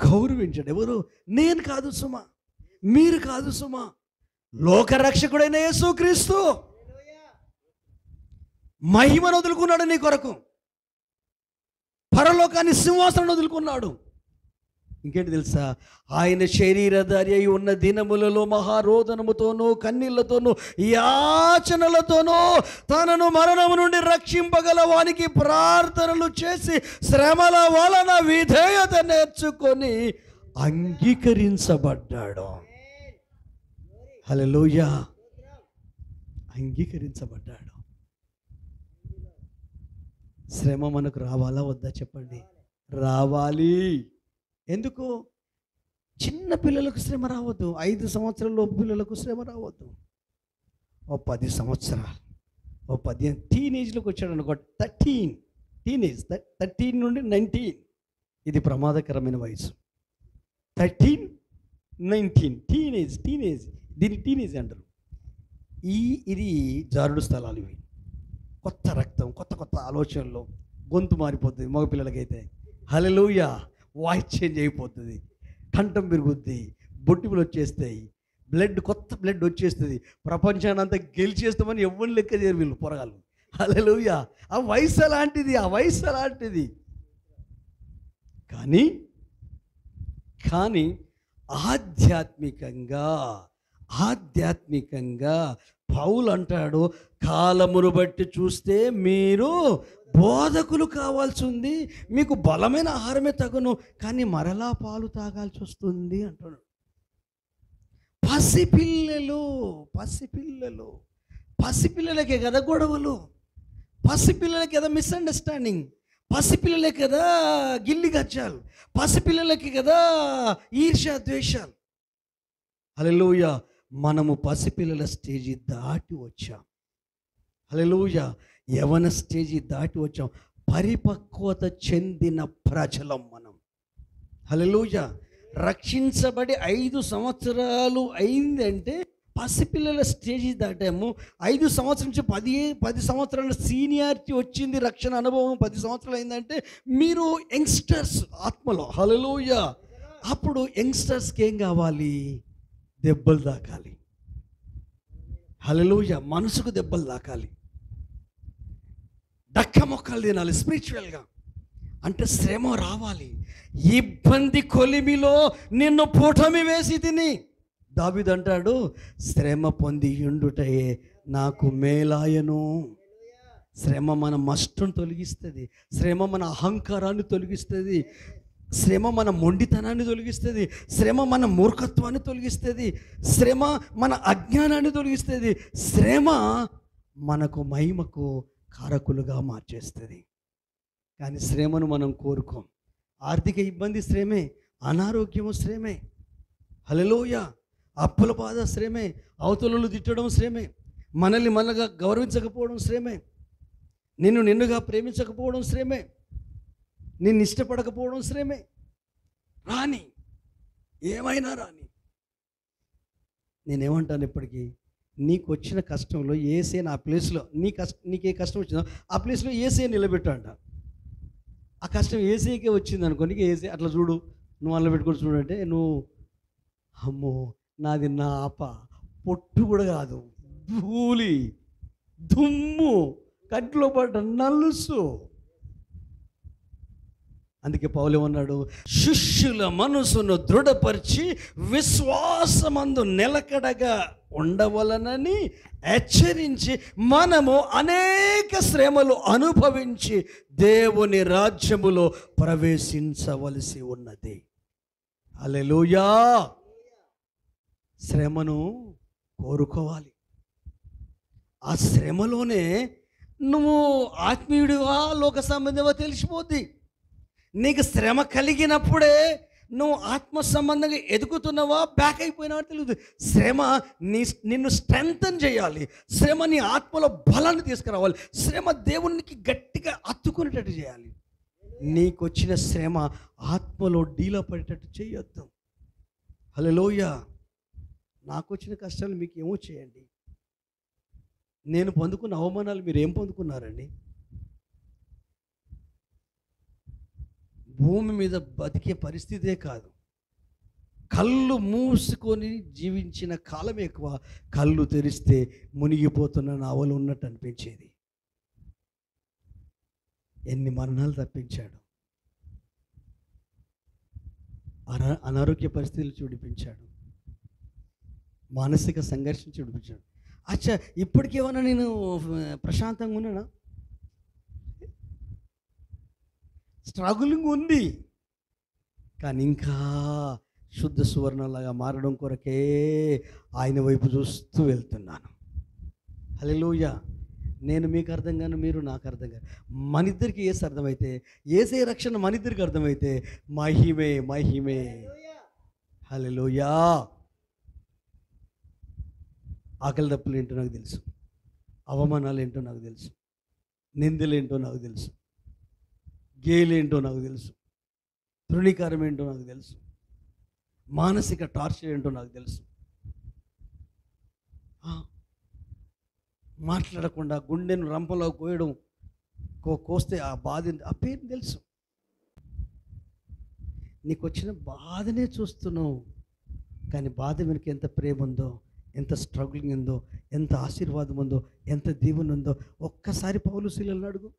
గౌరవించాడు. ఎవరు? నేను కాదు సుమా, మీరు కాదు సుమా, లోకరక్షకుడైన యేసుక్రీస్తు మహిమను వదులుకున్నాడు నీ కొరకు, పరలోకాన్ని సింహాసనం వదులుకున్నాడు. ఇంకేంటి తెలుసా? ఆయన శరీరధారి అయి ఉన్న దినములలో మహారోదనముతోనూ, కన్నీళ్లతోనూ, యాచనలతోనూ తనను మరణము నుండి రక్షింపగల వానికి ప్రార్థనలు చేసి శ్రమల వలన విధేయత నేర్చుకొని అంగీకరించబడ్డాడు. హల్లెలూయా. అంగీకరించబడ్డాడు. శ్రమ మనకు రావాలా వద్దా చెప్పండి? రావాలి. ఎందుకు? చిన్న పిల్లలకు శ్రమ రావద్దు, 5 సంవత్సరాల లోపు పిల్లలకు శ్రమ రావద్దు. ఓ 10 సంవత్సరాలు, ఓ 15 టీనేజ్లోకి వచ్చాడు అనుకో, 13 టీనేజ్, 13 నుండి 19 ఇది ప్రమాదకరమైన వయసు. 13, 19 టీనేజ్ దీన్ని టీనేజ్ అంటారు. ఇది జారుడు స్థలాలు ఇవి. కొత్త రక్తం, కొత్త ఆలోచనలు, గొంతు మారిపోతుంది మగపిల్లలకైతే. హల్లెలూయా. వాయిస్ చేంజ్ అయిపోతుంది, కంఠం పెరుగుద్ది, బొట్టిములు వచ్చేస్తాయి, కొత్త బ్లడ్ వచ్చేస్తుంది. ప్రపంచాన్ని అంతా గెలిచేస్తామని ఎవరిని లెక్క చేయరు వీళ్ళు పొరగాళ్ళు. హల్లెలూయా. ఆ వయసు అలాంటిది. కానీ ఆధ్యాత్మికంగా పౌలు అంటాడు, కాలమును బట్టి చూస్తే మీరు బోధకులు కావాల్సి ఉంది, మీకు బలమైన ఆహారమే తగును, కానీ మరలా పాలు తాగాల్సి వస్తుంది అంటున్నాడు. పసిపిల్లలకే కదా గొడవలు, పసిపిల్లలకి కదా మిస్అండర్స్టాండింగ్, పసిపిల్లలే కదా గిల్లి గచ్చాలు, పసిపిల్లలకి కదా ఈర్ష్య ద్వేషాలు. హల్లెలూయా. మనము పసిపిల్లల స్టేజీ దాటి వచ్చాం. హల్లెలూయా. యవన స్టేజీ దాటి వచ్చాం. పరిపక్వత చెందిన ప్రజలం మనం. హల్లెలూయా. రక్షించబడి 5 సంవత్సరాలు అయిందంటే పసిపిల్లల స్టేజీ దాటాము. 5 సంవత్సరం నుంచి 10 సంవత్సరాల సీనియారిటీ వచ్చింది, రక్షణ అనుభవం 10 సంవత్సరాలు అయిందంటే మీరు యంగ్స్టర్స్ ఆత్మలో. హల్లెలూయా. అప్పుడు యంగ్స్టర్స్కి ఏం కావాలి? దెబ్బలు తాకాలి. హల్లెలూయా. మనసుకు దెబ్బలు తాకాలి, దక్క మొక్కలు తినాలి స్పిరిచువల్గా. అంటే శ్రమ రావాలి. ఇబ్బంది కొలిమిలో నిన్ను పుటమి వేసి తిని, దావీదు అంటాడు, శ్రమ పొంది ఉండుటయే నాకు మేలాయను. శ్రమ మన మస్టును తొలగిస్తుంది, శ్రమ మన అహంకారాన్ని తొలగిస్తుంది, శ్రమ మన మొండితనాన్ని తొలగిస్తుంది, శ్రమ మన మూర్ఖత్వాన్ని తొలగిస్తుంది, శ్రమ మన అజ్ఞానాన్ని తొలగిస్తుంది, శ్రమ మనకు మహిమకు కారకులుగా మార్చేస్తుంది. కానీ శ్రమను మనం కోరుకోం. ఆర్థిక ఇబ్బంది శ్రమే, అనారోగ్యము శ్రమే. హల్లెలూయా. అప్పుల బాధ శ్రమే, అవతలను తిట్టడం శ్రమే, మనల్ని మనగా గౌరవించకపోవడం శ్రమే, నిన్నుగా ప్రేమించకపోవడం శ్రమే, నిన్ను ఇష్టపడకపోవడం శ్రమే. రాని, ఏమైనా రాని. నేనేమంటాను ఇప్పటికీ, నీకు వచ్చిన కష్టంలో యేసే నా ప్లేస్లో, నీకే కష్టం వచ్చిందో ఆ ప్లేస్లో యేసే నిలబెట్టంట. ఆ కష్టం యేసేకే వచ్చింది అనుకో, నీకు యేసే అట్లా చూడు, నువ్వు అట్లా పెట్టుకొని చూడంటే, నువ్వు అమ్మో నాది నాప, పొట్టు కూడా కాదు, ధూళి, దుమ్ము, కంట్లో పడ్డ నలుసు. అందుకే పౌలు ఏమన్నాడు? శిష్యుల మనసును దృఢపరిచి విశ్వాసమందు నిలకడగా ఉండవలనని హెచ్చరించి, మనము అనేక శ్రమలు అనుభవించి దేవుని రాజ్యములో ప్రవేశించవలసి ఉన్నది. హల్లెలూయా. శ్రమను కోరుకోవాలి. ఆ శ్రమలోనే నువ్వు ఆత్మీయుడివా లోక సంబంధమా తెలిసిపోద్ది. నీకు శ్రమ కలిగినప్పుడే నువ్వు ఆత్మ సంబంధంగా ఎదుగుతున్నావా బ్యాక్ అయిపోయినావా తెలియదు. శ్రమ నిన్ను స్ట్రెంగ్తన్ చేయాలి, శ్రమ నీ ఆత్మలో బలాన్ని తీసుకురావాలి, శ్రమ దేవునికి గట్టిగా అత్తుకునేటట్టు చేయాలి. నీకు వచ్చిన శ్రమ ఆత్మలో డీలా పడేటట్టు చేయొద్దు. హల్లెలూయా. నాకు వచ్చిన కష్టాలు మీకు ఏమో చేయండి. నేను పొందుకున్న అవమానాలు మీరు ఏం పొందుకున్నారండి? భూమి మీద బతికే పరిస్థితే కాదు, కళ్ళు మూసుకొని జీవించిన కాలం ఎక్కువ. కళ్ళు తెరిస్తే మునిగిపోతున్న నావలు ఉన్నట్టు అనిపించేది. ఎన్ని మరణాలు తప్పించాడు, అనారోగ్య పరిస్థితులు చూడిపించాడు, మానసిక సంఘర్షణ చూడిపించాడు. అచ్చా, ఇప్పటికేమన్నా నేను ప్రశాంతంగా ఉన్నానా? స్ట్రగులింగ్ ఉంది, కానీ ఇంకా శుద్ధ సువర్ణలాగా మారడం కొరకే ఆయన వైపు చూస్తూ వెళ్తున్నాను. హల్లెలూయా. నేను మీకు అర్థం కాను, మీరు నాకు అర్థం కాను. మన ఇద్దరికి ఏసు అర్థమైతే, ఏసే రక్షణ మన ఇద్దరికి అర్థమైతే మహిమే మహిమే. హల్లెలూయా. ఆకలి దప్పులు ఏంటో నాకు తెలుసు, అవమానాలు ఏంటో నాకు తెలుసు, నిందలేంటో నాకు తెలుసు, గేలేంటో నాకు తెలుసు, తృణీకారం ఏంటో నాకు తెలుసు, మానసిక టార్చర్ ఏంటో నాకు తెలుసు. మాట్లాడకుండా గుండెను రంపలో కోయడం, కోస్తే ఆ బాధ ఆ పేరు తెలుసు. నీకు వచ్చిన బాధనే చూస్తున్నావు, కానీ బాధ వెనుక ఎంత ప్రేమ ఉందో, ఎంత స్ట్రగులింగ్ ఉందో, ఎంత ఆశీర్వాదం ఉందో, ఎంత దీవెన ఉందో ఒక్కసారి పౌలు శీలను అడుగు.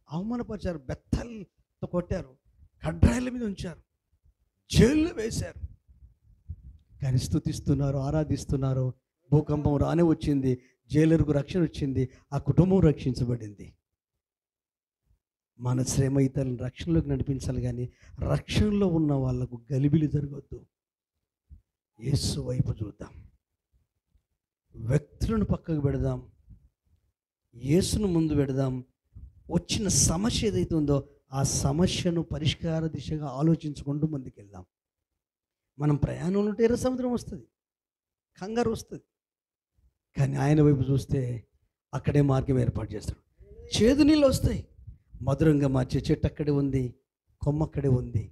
అవమానపరిచారు, బెత్తలతో కొట్టారు, కడ్రాయిల మీద ఉంచారు, జైల్లో వేశారు, కానీ స్తుతిస్తున్నారు, ఆరాధిస్తున్నారు. భూకంపం రానే వచ్చింది, జైలర్కు రక్షణ వచ్చింది, ఆ కుటుంబం రక్షించబడింది. మన శ్రమ ఇతరులను రక్షణలోకి నడిపించాలి, కానీ రక్షణలో ఉన్న వాళ్ళకు గలిబిలి జరగవద్దు. యేసు వైపు చూద్దాం, వ్యక్తులను పక్కకు పెడదాం, యేసును ముందు పెడదాం. వచ్చిన సమస్య ఏదైతే ఉందో ఆ సమస్యను పరిష్కార దిశగా ఆలోచించుకుంటూ ముందుకెళ్దాం. మనం ప్రయాణంలో ఉంటే ఎర్ర సముద్రం వస్తుంది, కంగారు వస్తుంది, కానీ ఆయన వైపు చూస్తే అక్కడే మార్గం ఏర్పాటు చేస్తాడు. చేదు నీళ్ళు వస్తాయి, మధురంగా మార్చే చెట్టు అక్కడే ఉంది, కొమ్మ అక్కడే ఉంది.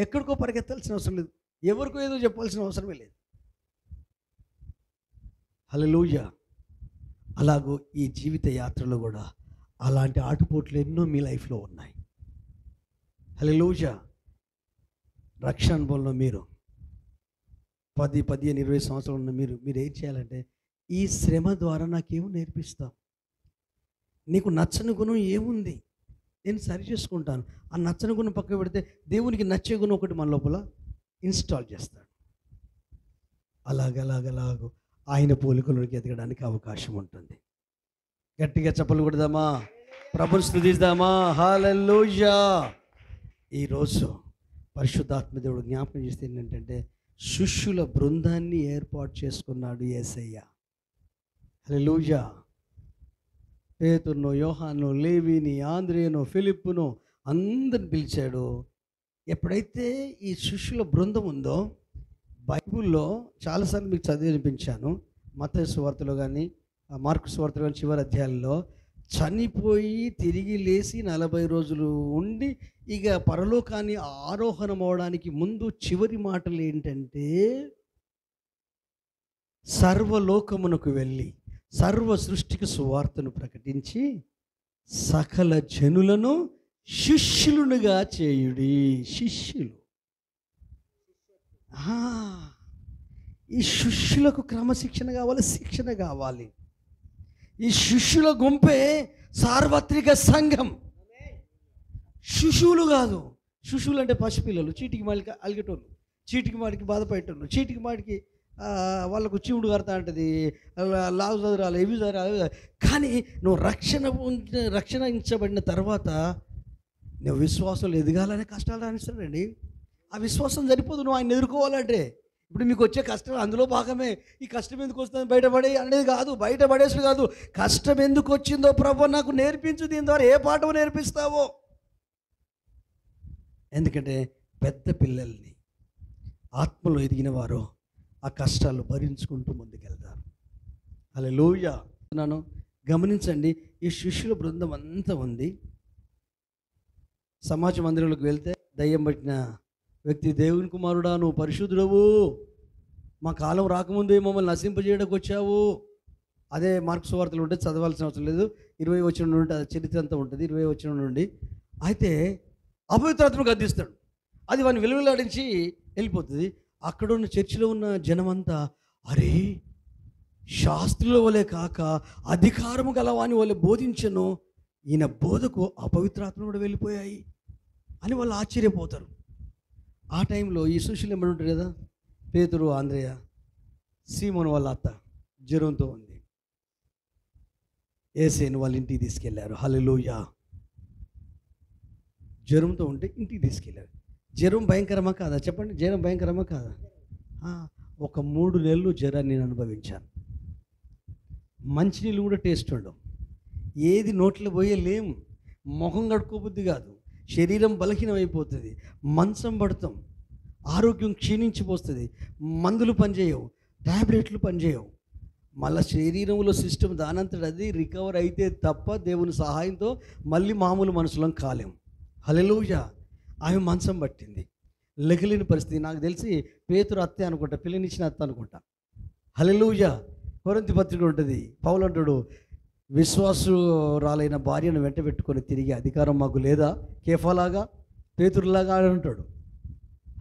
ఎక్కడికో పరిగెత్తాల్సిన అవసరం లేదు, ఎవరికో ఏదో చెప్పాల్సిన అవసరమే లేదు. హల్లెలూయా. అలాగూ ఈ జీవిత యాత్రలో కూడా అలాంటి ఆటుపోట్లు ఎన్నో మీ లైఫ్లో ఉన్నాయి. హల్లెలూయా. రక్షణ అనుభవంలో మీరు 10, 15, 20 సంవత్సరాలు ఉన్న మీరు ఏం చేయాలంటే, ఈ శ్రమ ద్వారా నాకేమో నేర్పిస్తాం, నీకు నచ్చని గుణం ఏముంది నేను సరి చేసుకుంటాను. ఆ నచ్చని గుణం పక్కకు పెడితే దేవునికి నచ్చే గుణం ఒకటి మన లోపల ఇన్స్టాల్ చేస్తాడు. అలాగలాగలాగో ఆయన పోలికలోకి ఎదగడానికి అవకాశం ఉంటుంది. గట్టిగా చప్పలు కొడదామా, ప్రభుని స్తుతిద్దామా. హల్లెలూయా. ఈరోజు పరిశుద్ధాత్మ దేవుడు జ్ఞాపకం చేస్తే ఏంటంటే, శిష్యుల బృందాన్ని ఏర్పాటు చేసుకున్నాడు యేసయ్య. హల్లెలూయా. పేతురును, యోహాను, లేవీని, ఆంద్రేయును, ఫిలిప్పును అందరిని పిలిచాడు. ఎప్పుడైతే ఈ శిష్యుల బృందం ఉందో, బైబిల్లో చాలాసార్లు మీకు చదివి వినిపించాను, మత్తయి సువార్తలో కానీ మార్కు సువార్తలో కానీ చివరి అధ్యాయంలో చనిపోయి తిరిగి లేచి 40 రోజులు ఉండి ఇక పరలోకాన్ని ఆరోహణం అవడానికి ముందు చివరి మాటలు ఏంటంటే, సర్వలోకమునకు వెళ్ళి సర్వ సృష్టికి సువార్తను ప్రకటించి సకల జనులను శిష్యులుగా చేయుడి. శిష్యులు, ఈ శిష్యులకు క్రమశిక్షణ కావాలి, శిక్షణ కావాలి. ఈ శిష్యుల గుంపే సార్వత్రిక సంఘం. శిశువులు కాదు, శిశువులు అంటే పసిపిల్లలు, చీటికి మాడికి అలిగేటోళ్ళు, చీటికి మాడికి బాధపడేటోళ్ళు, చీటికి మాడికి వాళ్ళకు చీవుడు కడతా ఉంటుంది, లావు చదురాలు, ఎవి చదురాలు. కానీ నువ్వు రక్షణించబడిన తర్వాత నువ్వు విశ్వాసంలో ఎదగాలనే కష్టాలు రాణిస్తాడండి. ఆ విశ్వాసం సరిపోదు నువ్వు ఆయన ఎదుర్కోవాలంటే. ఇప్పుడు మీకు వచ్చే కష్టం అందులో భాగమే. ఈ కష్టం ఎందుకు వస్తుంది బయటపడే అనేది కాదు, బయటపడేసుడు కాదు, కష్టం ఎందుకు వచ్చిందో ప్రభు నాకు నేర్పించు, దీని ద్వారా ఏ పాఠం నేర్పిస్తావో. ఎందుకంటే పెద్ద పిల్లల్ని ఆత్మలో ఎదిగిన వారు ఆ కష్టాలు భరించుకుంటూ ముందుకెళ్తారు. హల్లెలూయా. నన్ను గమనించండి, ఈ శిష్యుల బృందం అంతా ఉంది. సమాజ మందిరంలోకి వెళ్తే దయ్యం పట్టిన వ్యక్తి, దేవుని కుమారుడా నువ్వు పరిశుద్ధుడవు, మా కాలం రాకముందే మమ్మల్ని నశింపజేయడానికి వచ్చావు. అదే మార్కు సువార్తలు ఉంటే చదవాల్సిన అవసరం లేదు, 20 వచనం నుండి చరిత్ర అంతా ఉంటుంది, 20 వచనం నుండి. అయితే అపవిత్రాత్మను గద్దిస్తాడు, అది వాడిని విలువలాడించి వెళ్ళిపోతుంది. అక్కడ ఉన్న చర్చిలో ఉన్న జనమంతా, అరే శాస్త్రుల వలె కాక అధికారము గలవాని వలె బోధించను, ఈయన బోధకు అపవిత్రాత్మలు కూడా వెళ్ళిపోయాయి అని వాళ్ళు ఆశ్చర్యపోతారు. ఆ టైంలో ఈ శిష్యులు ఏమని ఉంటారు కదా, పేతురు, ఆంద్రేయ, సీమోను వాళ్ళ అత్త జ్వరంతో ఉంది, యేసేను వాళ్ళ ఇంటికి తీసుకెళ్లారు. హల్లెలూయా. జ్వరంతో ఉంటే ఇంటికి తీసుకెళ్ళారు. జ్వరం భయంకరమా కాదా చెప్పండి, జ్వరం భయంకరమా కాదా? ఒక 3 నెలలు జ్వరాన్ని నేను అనుభవించాను. మంచినీళ్ళు కూడా టేస్ట్ ఉండవు, ఏది నోట్లో పోయే లేము, మొహం కడుక్కోబుద్ధి కాదు, శరీరం బలహీనం అయిపోతుంది, మంచం పడతాం, ఆరోగ్యం క్షీణించిపోతుంది, మందులు పనిచేయవు, ట్యాబ్లెట్లు పనిచేయవు. మళ్ళీ శరీరంలో సిస్టమ్ దానంతట అది రికవర్ అయితే తప్ప దేవుని సహాయంతో మళ్ళీ మామూలు మనుషులం కాలేం. హల్లెలూయా. ఆమె మంచం పట్టింది, లెగలేని పరిస్థితి. నాకు తెలిసి పేతురు అత్తే అనుకుంటా, పిల్లనిచ్చిన అత్త అనుకుంటా. హల్లెలూయా. కొరింథీ పత్రిక ఉంటుంది, పౌలు అంటాడు, విశ్వాసురాలైన భార్యను వెంట పెట్టుకొని తిరిగే అధికారం మాకు లేదా, కేఫాలాగా పేతురులాగా అని అంటాడు.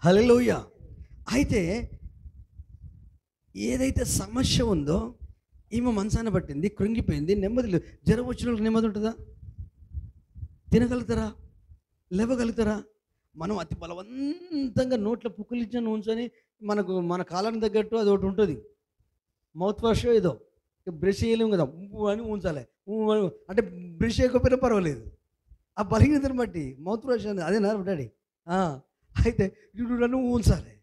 హల్లెలూయా. అయితే ఏదైతే సమస్య ఉందో ఈమె మంచాన పట్టింది, కృంగిపోయింది, నెమ్మది లేదు. జ్వరం వచ్చిన వాళ్ళకి నెమ్మది ఉంటుందా? తినగలుగుతారా? లేవగలుగుతారా? మనం అతి బలవంతంగా నోట్లో పుక్కులించని ఉంచని మన కాలానికి తగ్గట్టు అది ఒకటి ఉంటుంది, మౌత్ వాష్ ఏదో బ్రష్ చేయలేము కదా, అని ఉంచాలి. అంటే బ్రష్ చేయకపోయినా పర్వాలేదు, ఆ బలహీనతను బట్టి మౌత్ వాష్ అని అదేనా డాడీ? అయితే నన్ను ఉంచాలి,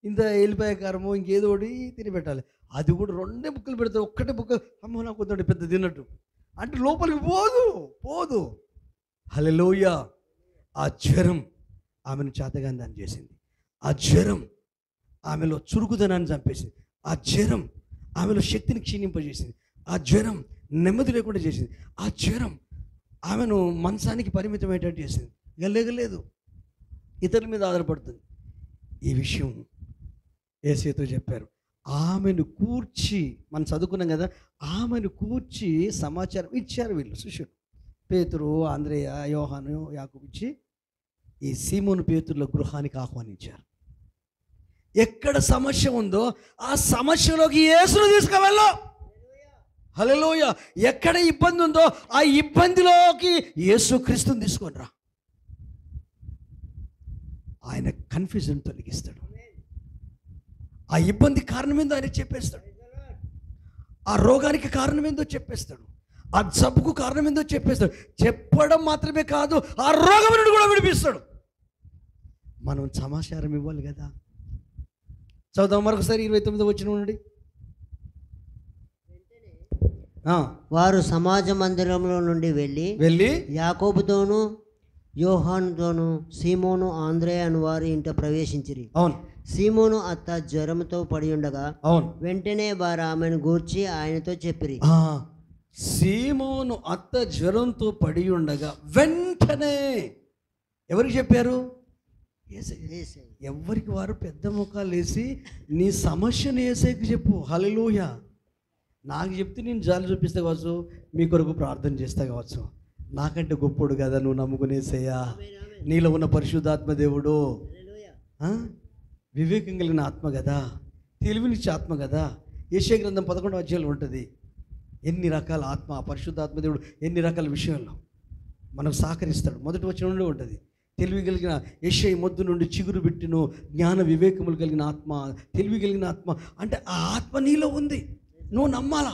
ఇంత ఎల్లిపాయ కారము ఇంకేదో ఒకటి తిని పెట్టాలి. అది కూడా 2 బుక్కలు పెడతారు, ఒక్కటే బుక్క అమ్మో నాకు వద్దండి పెద్ద తిన్నట్టు, అంటే లోపలికి పోదు. హల్లెలూయా. ఆ జ్వరం ఆమెను చేతగాందాన్ని చేసింది, ఆ జ్వరం ఆమెలో చురుకుదనాన్ని చంపేసింది, ఆ జ్వరం ఆమెలో శక్తిని క్షీణింపజేసింది, ఆ జ్వరం నెమ్మది లేకుండా చేసింది, ఆ జ్వరం ఆమెను మంచానికి పరిమితమయ్యేటట్టు చేసింది. లేగలేదు, ఇతరుల మీద ఆధారపడుతుంది. ఈ విషయం యేసుతో చెప్పారు. ఆమెను కూర్చి, మనం చదువుకున్నాం కదా, ఆమెను కూర్చి సమాచారం ఇచ్చారు వీళ్ళు శిష్యులు, పేతురు, ఆంద్రేయ, యోహాను, యాకోబు ఇచ్చి ఈ సీమోను పేతురుల గృహానికి ఆహ్వానించారు. ఎక్కడ సమస్య ఉందో ఆ సమస్యలోకి యేసును తీసుకువెళ్ళు. హల్లెలూయా. ఎక్కడ ఇబ్బంది ఉందో ఆ ఇబ్బందిలోకి యేసుక్రీస్తుని తీసుకొని రా. ఆయన కన్ఫ్యూజన్ తొలగిస్తాడు, ఆ ఇబ్బంది కారణమేందో ఆయన చెప్పేస్తాడు, ఆ రోగానికి కారణమేందో చెప్పేస్తాడు, ఆ జబ్బుకు కారణమేందో చెప్పేస్తాడు. చెప్పడం మాత్రమే కాదు, ఆ రోగం నుండి కూడా విడిపిస్తాడు. మనం సమాచారం ఇవ్వాలి కదా. చదువుదాం మరొకసారి 29వ వచనం నుండి. వారు సమాజ మందిరంలో నుండి వెళ్ళి యాకోబుతోను యోహానుతోను సీమోను ఆంద్రేయ అను వారి ఇంట ప్రవేశించిరి. అవును. సీమోను అత్త జ్వరంతో పడి ఉండగా అవును, వెంటనే వారు ఆమెను గూర్చి ఆయనతో చెప్పిరి. సీమోను అత్త జ్వరంతో పడి ఉండగా వెంటనే ఎవరికి చెప్పారు? ఎవరికి వారు పెద్ద ముఖాలు వేసి నీ సమస్యను యేసేకి చెప్పు. హల్లెలూయా. నాకు చెప్తే నేను జాలి చూపిస్తే కావచ్చు, మీ కొరకు ప్రార్థన చేస్తే కావచ్చు, నాకంటే గొప్పోడు కదా నువ్వు నమ్ముకునేసేయా. నీలో ఉన్న పరిశుద్ధాత్మ దేవుడు, వివేకం కలిగిన ఆత్మ కదా, తెలివినిచ్చే ఆత్మ కదా. యెషయా గ్రంథం 11వ అధ్యాయంలో ఉంటుంది ఎన్ని రకాల ఆత్మ, పరిశుద్ధాత్మ దేవుడు ఎన్ని రకాల విషయాల్లో మనకు సహకరిస్తాడు. మొదటి వచనం నుండి ఉంటుంది, తెలివి కలిగిన యెషయా మొద్దు నుండి చిగురు పెట్టిను, జ్ఞాన వివేకములు కలిగిన ఆత్మ, తెలివి కలిగిన ఆత్మ. అంటే ఆ ఆత్మ నీలో ఉంది, నువ్వు నమ్మాలా.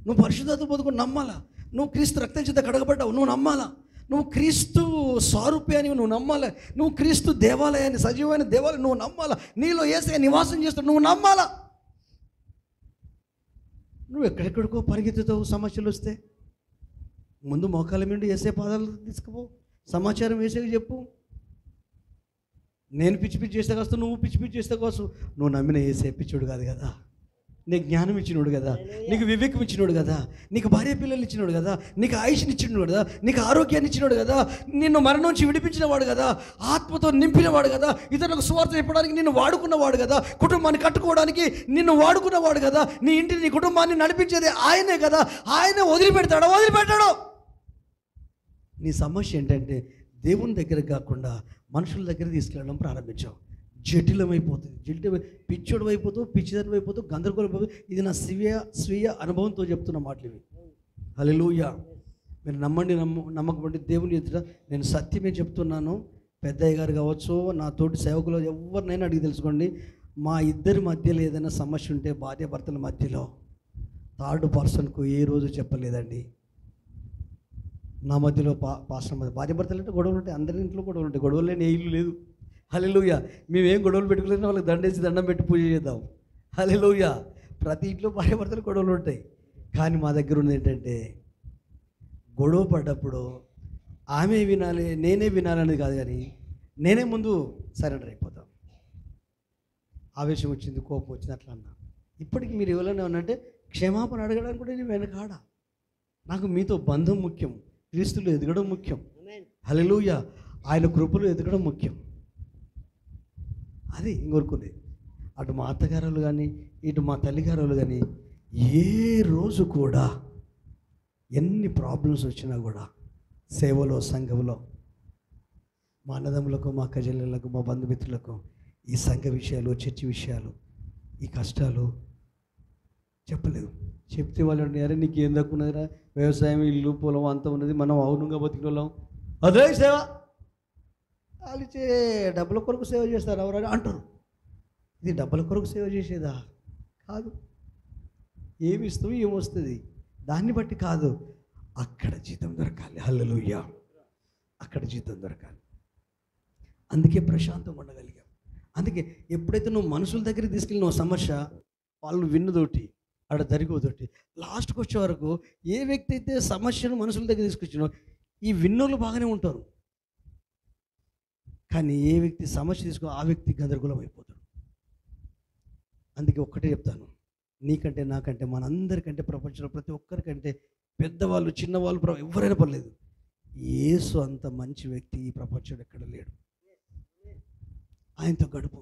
నువ్వు పరిశుద్ధాత్మ పొందుకొని నమ్మాలా. నువ్వు క్రీస్తు రక్తం చేత కడగబడ్డావు, నువ్వు నమ్మాలా. నువ్వు క్రీస్తు స్వరూపాన్ని నువ్వు నమ్మాలా. నువ్వు క్రీస్తు దేవాలయాన్ని, సజీవమైన దేవాలయం నువ్వు నమ్మాలా. నీలో యేసయ్య నివాసం చేస్తాడు, నువ్వు నమ్మాలా. నువ్వు ఎక్కడెక్కడికో పరిగెత్తుతావు సమస్యలు వస్తే. ముందు మోకాల మీద యేసయ్య పాదాలు తీసుకుపో, సమాచారం యేసయ్యకి చెప్పు. నేను పిచ్చి పిచ్చి చేస్తే కాస్త నువ్వు పిచ్చి పిచ్చి చేస్తే కోసం. నువ్వు నమ్మిన యేసయ్య పిచ్చోడు కాదు కదా, నీకు జ్ఞానం ఇచ్చినోడు కదా, నీకు వివేకం ఇచ్చినోడు కదా, నీకు భార్య పిల్లలు ఇచ్చినోడు కదా, నీకు ఆయుష్ని ఇచ్చినోడు కదా, నీకు ఆరోగ్యాన్ని ఇచ్చినోడు కదా, నిన్ను మరణం నుంచి విడిపించినవాడు కదా, ఆత్మతో నింపినవాడు కదా, ఇతరులకు సువార్త చెప్పడానికి నిన్ను వాడుకున్నవాడు కదా, కుటుంబాన్ని కట్టుకోవడానికి నిన్ను వాడుకున్నవాడు కదా, నీ ఇంటిని నీ కుటుంబాన్ని నడిపించేది ఆయనే కదా. ఆయన వదిలిపెట్టాడు. నీ సమస్య ఏంటంటే దేవుని దగ్గర కాకుండా మనుషుల దగ్గర తీసుకెళ్ళడం ప్రారంభించావు. జటిలమైపోతుంది, పిచ్చోడు అయిపోతావు, పిచ్చిదనం అయిపోతావు, గందరగోళం అయిపోతావు. ఇది నా స్వీయ అనుభవంతో చెప్తున్న మాటలు ఇవి. హల్లెలూయా. మీరు నమ్మకం దేవుని ఎదుట నేను సత్యమే చెప్తున్నాను. పెద్దయ్య గారు కావచ్చు, నా తోటి సేవకులు ఎవరినైనా అడిగి తెలుసుకోండి. మా ఇద్దరి మధ్యలో ఏదైనా సమస్య ఉంటే భార్యాభర్తల మధ్యలో థర్డ్ పర్సన్కు ఏ రోజు చెప్పలేదండి. నా మధ్యలో పాస్టర్ భార్యాభర్తలు అంటే గొడవలు ఉంటాయి, అందరి ఇంట్లో గొడవలు ఉంటాయి, గొడవలు లేని ఏ ఇల్లు లేదు. హల్లెలూయా. మేమేం గొడవలు పెట్టుకోలేదు, వాళ్ళకి దండేసి దండం పెట్టి పూజ చేద్దాం. హల్లెలూయా. ప్రతి ఇంట్లో భార్యాభర్తలు గొడవలు ఉంటాయి. కానీ మా దగ్గర ఉంది ఏంటంటే, గొడవ పడ్డప్పుడు ఆమె వినాలి నేనే వినాలనేది కాదు, కానీ నేనే ముందు సరెండర్ అయిపోతాం. ఆవేశం వచ్చింది, కోపం వచ్చింది, అట్లా అన్నా. ఇప్పటికి మీరు ఎవరైనా ఉన్నంటే క్షమాపణ అడగడానికి కూడా నేను వెనకాడ. నాకు మీతో బంధం ముఖ్యం, క్రీస్తులో ఎదగడం ముఖ్యం, హల్లెలూయా, ఆయన కృపలో ఎదగడం ముఖ్యం. అది ఇంకొరుకునేది. అటు మా అత్తగారులు కానీ ఇటు మా తల్లిగారులు కానీ ఏ రోజు కూడా ఎన్ని ప్రాబ్లమ్స్ వచ్చినా కూడా సేవలో, సంఘంలో, మా అన్నదమ్ములకు, మా అక్కచెల్లెళ్ళకు, మా బంధుమిత్రులకు ఈ సంఘ విషయాలు, చర్చి విషయాలు, ఈ కష్టాలు చెప్పలేదు. చెప్తే వాళ్ళు అరే నీకు ఏం దక్కున్నదిరా, వ్యవసాయం, ఇల్లు, పొలం అంతా ఉన్నది, మనం అవునుగా బతికినోళ్ళం, అదే సేవ, వాళ్ళు డబ్బుల కొరకు సేవ చేస్తారు ఎవరైనా అంటారు. ఇది డబ్బుల కొరకు సేవ చేసేదా? కాదు. ఏమి ఇస్తావు, ఏమొస్తుంది దాన్ని బట్టి కాదు, అక్కడ జీతం దొరకాలి. హల్లెలూయా, అక్కడ జీతం దొరకాలి. అందుకే ప్రశాంతంగా ఉండగలిగాం. అందుకే ఎప్పుడైతే నువ్వు మనుషుల దగ్గరికి తీసుకెళ్ళిన సమస్య, వాళ్ళు విన్నదోటి ఆడ జరిగేదోటి, లాస్ట్కి వచ్చే వరకు ఏ వ్యక్తి అయితే సమస్యను మనుషుల దగ్గర తీసుకొచ్చినో ఈ విన్నోళ్ళు బాగానే ఉంటారు, కానీ ఏ వ్యక్తి సమస్య తీసుకో ఆ వ్యక్తి గందరగోళం అయిపోతాడు. అందుకే ఒక్కటే చెప్తాను, నీకంటే నాకంటే మనందరికంటే ప్రపంచంలో ప్రతి ఒక్కరికంటే పెద్దవాళ్ళు, చిన్నవాళ్ళు, ఎవరైనా పర్లేదు, యేసు అంత మంచి వ్యక్తి ఈ ప్రపంచంలో ఎక్కడ లేడు. ఆయనతో గడుపు.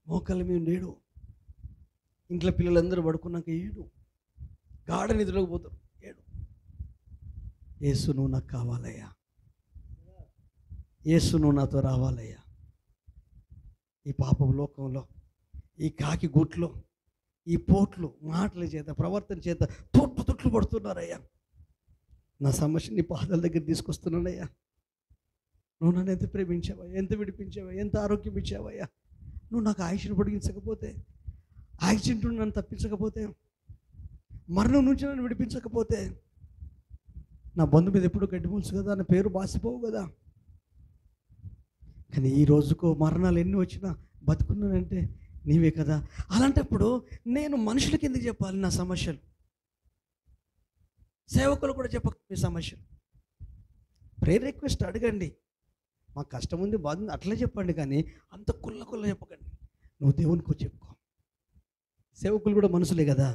మోకాళ్ళ మీద లేడు, ఇంట్లో పిల్లలందరూ పడుకున్నాక ఏడు, గాఢ నిద్రలోకి పోతారు, ఏడు. యేసు నువ్వు నాకు కావాలయ్యా, యేసు నువ్వు నాతో రావాలయ్యా. ఈ పాప లోకంలో, ఈ కాకి గుట్లో, ఈ పోట్లు, మాటల చేత, ప్రవర్తన చేత తొట్లు పడుతున్నారయ్యా. నా సమస్య నీ పాదాల దగ్గర తీసుకొస్తున్నానయ్యా. నువ్వు నన్ను ఎంత ప్రేమించావయ్యా, ఎంత విడిపించావయ్యా, ఎంత ఆరోగ్యం ఇచ్చావయ్యా. నువ్వు నాకు ఆయుష్ను పొడిగించకపోతే, యాక్సిడెంట్ నన్ను తప్పించకపోతే, మరణం నుంచి నన్ను విడిపించకపోతే, నా బంధు మీద ఎప్పుడూ గడ్డిమూల్సు కదా, నా పేరు బాసిపోవు కదా. కానీ ఈ రోజుకు మరణాలు ఎన్ని వచ్చినా బతుకున్నానంటే నీవే కదా. అలాంటప్పుడు నేను మనుషులకి ఎందుకు చెప్పాలి నా సమస్యలు? సేవకులు కూడా చెప్పక మీ సమస్యలు. ప్రేయర్ రిక్వెస్ట్ అడగండి, మాకు కష్టం ఉంది, బాధ ఉంది, అట్లా చెప్పండి, కానీ అంత కుల్ల చెప్పకండి. నువ్వు దేవునికి చెప్పుకో. సేవకులు కూడా మనుషులే కదా.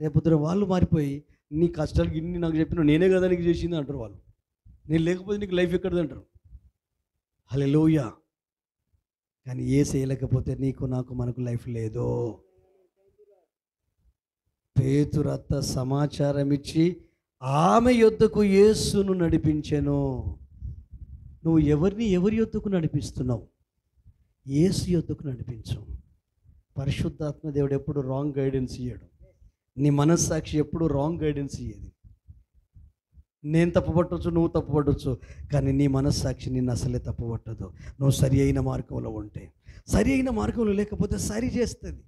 రేపొద్దున వాళ్ళు మారిపోయి నీ కష్టాలకి ఇన్ని నాకు చెప్పిన నేనే కదా నీకు చేసింది అంటారు వాళ్ళు. నేను లేకపోతే నీకు లైఫ్ ఎక్కడిది అంటారు. హల్లెలూయా. కానీ ఏ చేయలేకపోతే నీకు నాకు మనకు లైఫ్ లేదు. పేతురు అత్త సమాచారం ఇచ్చి ఆమె యొద్దకు యేసును నడిపించెను. నువ్వు ఎవరి యొద్దకు నడిపిస్తున్నావు? యేసు యొద్దకు నడిపించు. పరిశుద్ధాత్మ దేవుడు ఎప్పుడు రాంగ్ గైడెన్స్ ఇయ్యడు. నీ మనస్సాక్షి ఎప్పుడు రాంగ్ గైడెన్స్ ఇయ్యేది. నేను తప్పుపట్టవచ్చు, నువ్వు తప్పుపట్టవచ్చు, కానీ నీ మనస్సాక్షి నిన్ను అసలే తప్పుపట్టదు. నువ్వు సరి అయిన మార్గంలో ఉంటే. సరి అయిన మార్గంలో లేకపోతే సరి చేస్తుంది.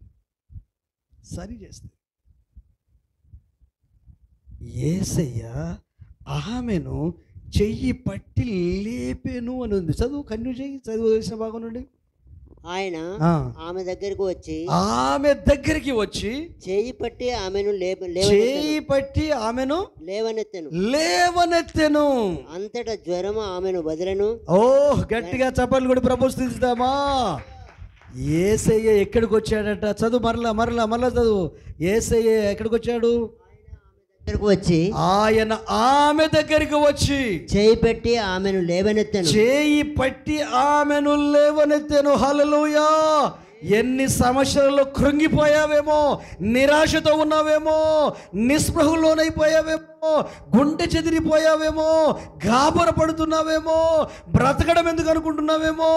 యేసయ్య ఆమెను చెయ్యి పట్టి లేపెను అని ఉంది. చదువు కన్యూ చెయ్యి, చదువు వేసిన భాగం నుండి. ఆయన ఆమె దగ్గరికి వచ్చి చేయి పట్టి ఆమెను లేవనెత్తెను. అంతటా జ్వరము ఆమెను వదిలెను. గట్టిగా చప్పట్లు కూడా ప్రపోజిద్దామా? యేసయ్య ఎక్కడికి వచ్చాడట? చదువు, మరలా చదువు. యేసయ్య ఎక్కడికి వచ్చాడు? ఆయన ఆమె దగ్గరికి వచ్చి చేయి పట్టి ఆమెను లేవనెత్తెను. హల్లెలూయా. ఎన్ని సమస్యలలో కృంగిపోయావేమో, నిరాశతో ఉన్నావేమో, నిస్పృహలోనైపోయావేమో, గుండె చెదిరిపోయావేమో, గాబర పడుతున్నావేమో, బ్రతకడం ఎందుకు అనుకుంటున్నావేమో,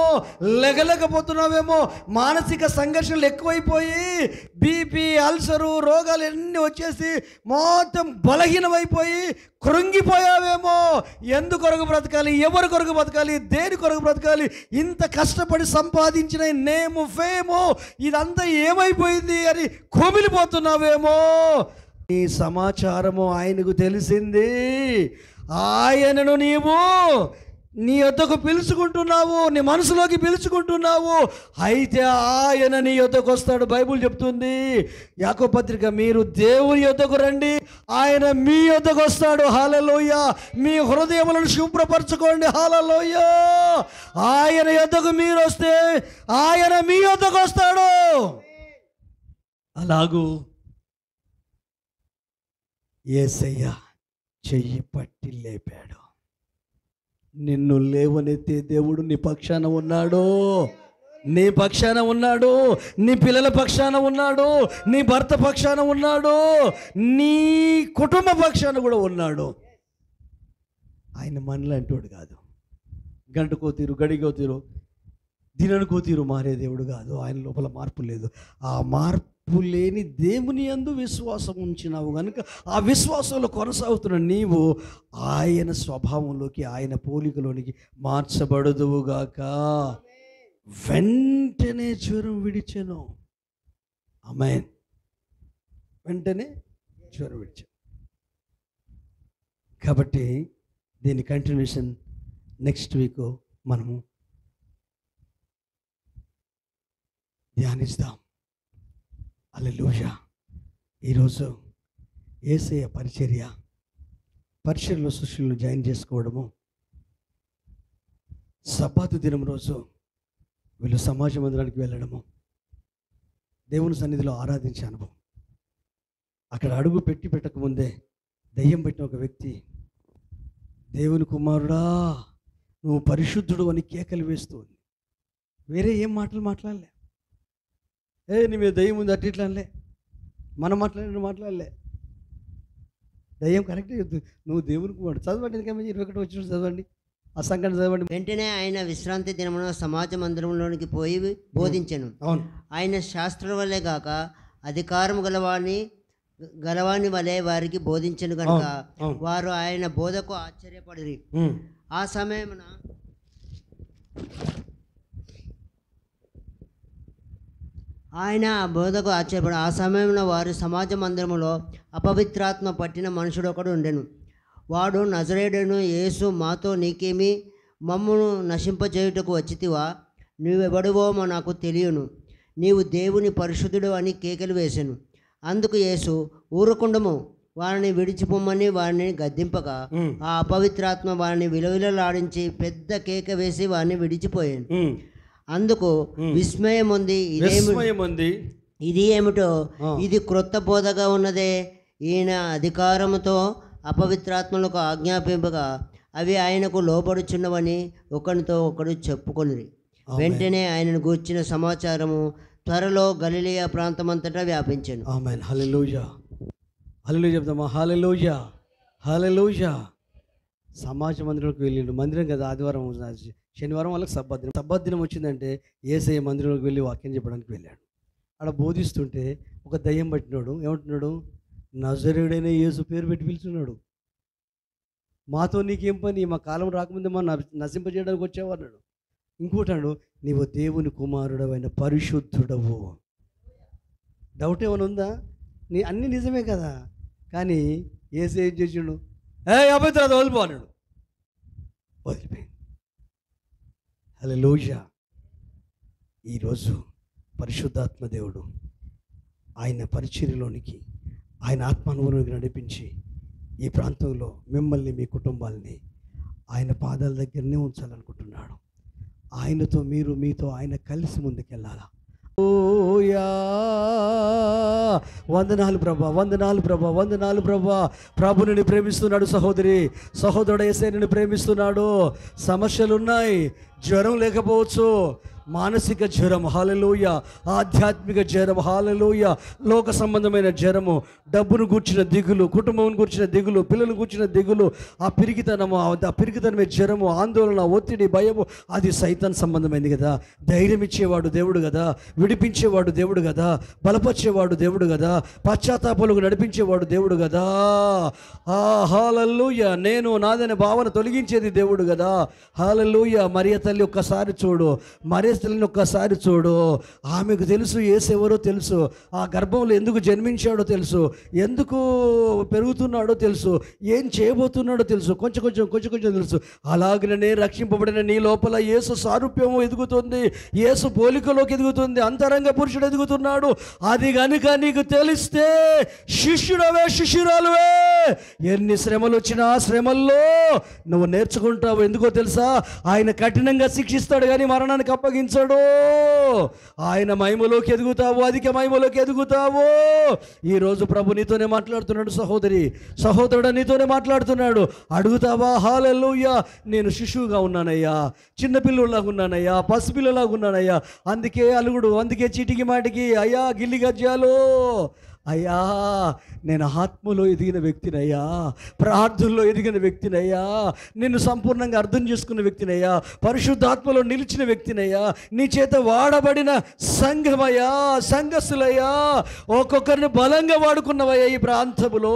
లెగలేకపోతున్నావేమో, మానసిక సంఘర్షణలు ఎక్కువైపోయి బీపీ, అల్సరు, రోగాలు ఎన్ని వచ్చేసి మొత్తం బలహీనమైపోయి కృంగిపోయావేమో. ఎందు కొరకు బ్రతకాలి, ఎవరి కొరకు బ్రతకాలి, దేని కొరకు బ్రతకాలి, ఇంత కష్టపడి సంపాదించిన నేము, ఫేము, ఇదంతా ఏమైపోయింది అని కుమిలిపోతున్నావేమో. నీ సమాచారము ఆయనకు తెలిసింది. ఆయనను నీవు నీ యొద్దకు పిలుచుకుంటున్నావు, నీ మనసులోకి పిలుచుకుంటున్నావు, అయితే ఆయన నీ యొద్దకు వస్తాడు. బైబిల్ చెప్తుంది, యాకోబు పత్రిక, మీరు దేవుని యొద్దకు రండి, ఆయన మీ యొద్దకు వస్తాడు. హల్లెలూయా. మీ హృదయములను శుభ్రపరచుకోండి. హల్లెలూయా. ఆయన యొద్దకు మీరు వస్తే ఆయన మీ యొద్దకు వస్తాడు. అలాగూ యేసయ్య చెయ్యి పట్టి లేపాడు. నిన్ను లేవనెత్తే దేవుడు నీ పక్షాన ఉన్నాడు. నీ పక్షాన ఉన్నాడు, నీ పిల్లల పక్షాన ఉన్నాడు, నీ భర్త పక్షాన ఉన్నాడు, నీ కుటుంబ పక్షాన కూడా ఉన్నాడు. ఆయన మనలాంటోడు కాదు. గంటకో తీరు, గడికో తీరు, దిననుకో తీరు మారే దేవుడు కాదు. ఆయన లోపల మార్పు లేదు. ఆ మార్పు లేని దేవుని యందు విశ్వాసం ఉంచినావు కనుక ఆ విశ్వాసంలో కొనసాగుతున్న నీవు ఆయన స్వభావంలోకి, ఆయన పోలికలోనికి మార్చబడదువుగాక. వెంటనే జ్వరం విడిచెను. ఆమేన్. వెంటనే జ్వరం విడిచెను. కాబట్టి దీని కంటిన్యూషన్ నెక్స్ట్ వీక్ మనము ధ్యానిస్తాం. హల్లెలూయా. ఈరోజు యేసయ్య పరిచర్యలో శిష్యులను జాయిన్ చేసుకోవడము, సబ్బాతు దినం రోజు వీళ్ళు సమాజ మందిరానికి వెళ్ళడము, దేవుని సన్నిధిలో ఆరాధించే అనుభవం. అక్కడ అడుగు పెట్టకముందే దయ్యం పెట్టిన ఒక వ్యక్తి, దేవుని కుమారుడా నువ్వు పరిశుద్ధుడు అని కేకలు వేస్తూ ఉంది. వేరే ఏం మాటలు మాట్లాడలే. నీ మీద దయ్యం ఉంది అట్లా ఇట్లా అనలే. మనం మాట్లాడలే. దయ్యం కరెక్టే చెప్తుంది, నువ్వు దేవుని కుమారుడు. చదవండి, ఎందుకమ్మా 21 వచ్చిన చదవండి, ఆ సంఘటన చదవండి. వెంటనే ఆయన విశ్రాంతి దినమున సమాజ మందిరంలోనికి పోయి బోధించెను. అవును. ఆయన శాస్త్రుల వల్లే గాక అధికారం గలవాని వలె వారికి బోధించెను కనుక వారు ఆయన బోధకు ఆశ్చర్యపడిరి. ఆ సమయమున ఆ సమయంలో వారి సమాజ మందిరములో అపవిత్రాత్మ పట్టిన మనుషుడు ఒకడు ఉండెను. వాడు, నజరేయుడైన యేసు, మాతో నీకేమి, మమ్మును నశింపజేయుటకు వచ్చితివా? నీవెవడువో నాకు తెలియను, నీవు దేవుని పరిశుద్ధుడు అని కేకలు వేసెను. అందుకు యేసు, ఊరకుండము, వారిని విడిచిపోమ్మని వారిని గద్దింపగా ఆ అపవిత్రాత్మ వారిని విలవిలలాడించి పెద్ద కేక వేసి వారిని విడిచిపోయాను. అందుకు విస్మయం ఉంది. ఇది ఏమిటో, ఇది క్రొత్త బోధగా ఉన్నదే. ఈయన అధికారముతో అపవిత్రాత్మలకు ఆజ్ఞాపింపగా అవి ఆయనకు లోబడుచున్నవని ఒకరితో ఒకడు చెప్పుకొనిరి. వెంటనే ఆయనను గూర్చిన సమాచారము త్వరలో గలిలయ ప్రాంతమంతటా వ్యాపించెను. ఆమేన్. హల్లెలూయా. హల్లెలూయా చెప్తామా? హల్లెలూయా. హల్లెలూయా. సమాజ మందిరంలోకి వెళ్ళిండు. మందిరం కదా, ఆదివారం, శనివారం వాళ్ళకి సబ్బాత్ దినం వచ్చిందంటే యేసయ్య మందిరంలోకి వెళ్ళి వాక్యం చెప్పడానికి వెళ్ళాడు. అక్కడ బోధిస్తుంటే ఒక దయ్యం పట్టినాడు ఏమంటున్నాడు, నజరేయుడైన యేసు పేరు పెట్టి పిలుచున్నాడు. మాతో నీకేం పని, మా కాలం రాకముందే మా నశింపజేయడానికి వచ్చావు అన్నాడు. ఇంకోటాడు, నీవు దేవుని కుమారుడవైన పరిశుద్ధుడవు. డౌట్ ఏమైనా ఉందా? అన్నీ నిజమే కదా, కానీ యేసు ఏం చేసిండు, అపవిత్రత వదిలిపో అన్నాడు. వదిలిపోయింది. హల్లెలూయా. ఈరోజు పరిశుద్ధాత్మ దేవుడు ఆయన పరిచర్యలోనికి, ఆయన ఆత్మానుభవంలోకి నడిపించి ఈ ప్రాంతంలో మిమ్మల్ని, మీ కుటుంబాలని ఆయన పాదాల దగ్గరనే ఉంచాలనుకుంటున్నాడు. ఆయనతో మీరు, మీతో ఆయన కలిసి ముందుకెళ్ళాలా. వందనాలు ప్రభా, వందనాలు ప్రభా, వందనాలు ప్రభా. ప్రభు నిన్ను ప్రేమిస్తున్నాడు సహోదరి, సహోదరుడు యేసయ్య నిన్ను ప్రేమిస్తున్నాడు. సమస్యలున్నాయి, జ్వరం లేకపోవచ్చు, మానసిక జ్వరం, హల్లెలూయా, ఆధ్యాత్మిక జ్వరం, హల్లెలూయా, లోక సంబంధమైన జ్వరము, డబ్బును కూర్చిన దిగులు, కుటుంబం కూర్చిన దిగులు, పిల్లలు కూర్చిన దిగులు, ఆ పిరికితనమే జ్వరము, ఆందోళన, ఒత్తిడి, భయము, అది సైతాన్ సంబంధమైంది కదా. ధైర్యం ఇచ్చేవాడు దేవుడు కదా, విడిపించేవాడు దేవుడు కదా, బలపరిచేవాడు దేవుడు కదా, పశ్చాత్తాపాలకు నడిపించేవాడు దేవుడు కదా. హల్లెలూయా. నేను నాదనే భావన తొలగించేది దేవుడు కదా. హల్లెలూయా. మరియ తల్లి ఒక్కసారి చూడు, మరియ తల్లిని ఒక్కసారి చూడు. ఆమెకు తెలుసు యేసు ఎవరో తెలుసు, ఆ గర్భంలో ఎందుకు జన్మించాడో తెలుసు, ఎందుకు పెరుగుతున్నాడో తెలుసు, ఏం చేయబోతున్నాడో తెలుసు, కొంచెం కొంచెం తెలుసు. అలాగనే రక్షింపబడిన నీ లోపల యేసు సారూప్యము ఎదుగుతుంది, యేసు పోలికలోకి ఎదుగుతుంది, అంతరంగ పురుషుడు ఎదుగుతున్నాడు. అది కనుక నీకు తెలిస్తే శిష్యుడవే, శిష్యురాలువే. ఎన్ని శ్రమలు వచ్చినా ఆ శ్రమల్లో నువ్వు నేర్చుకుంటావు. ఎందుకో తెలుసా? ఆయన కఠినంగా శిక్షిస్తాడు కానీ మరణానికి అప్పగించాడు. ఆయన మహిమలోకి ఎదుగుతావు, అధిక మహిమలోకి ఎదుగుతావు. ఈరోజు ప్రభు నీతోనే మాట్లాడుతున్నాడు. సహోదరి, సహోదరుడు నీతోనే మాట్లాడుతున్నాడు. అడుగుతావా? హల్లెలూయా, నేను శిశువుగా ఉన్నానయ్యా, చిన్నపిల్లలాగా ఉన్నానయ్యా, పసిపిల్లలాగా ఉన్నానయ్యా, అందుకే అలుగుడు, అందుకే చీటికి మాటికి అయ్యా గిల్లి గజ్జాలు. అయ్యా నేను ఆత్మలో ఎదిగిన వ్యక్తినయ్యా, ప్రార్థనలో ఎదిగిన వ్యక్తినయ్యా, నిన్ను సంపూర్ణంగా అర్థం చేసుకున్న వ్యక్తినయ్యా, పరిశుద్ధాత్మలో నిలిచిన వ్యక్తినయ్యా, నీ చేత వాడబడిన సంఘమయ్యా, సంఘస్థులయ్యా, ఒక్కొక్కరిని బలంగా వాడుకున్నవయ్యా. ఈ ప్రాంతములో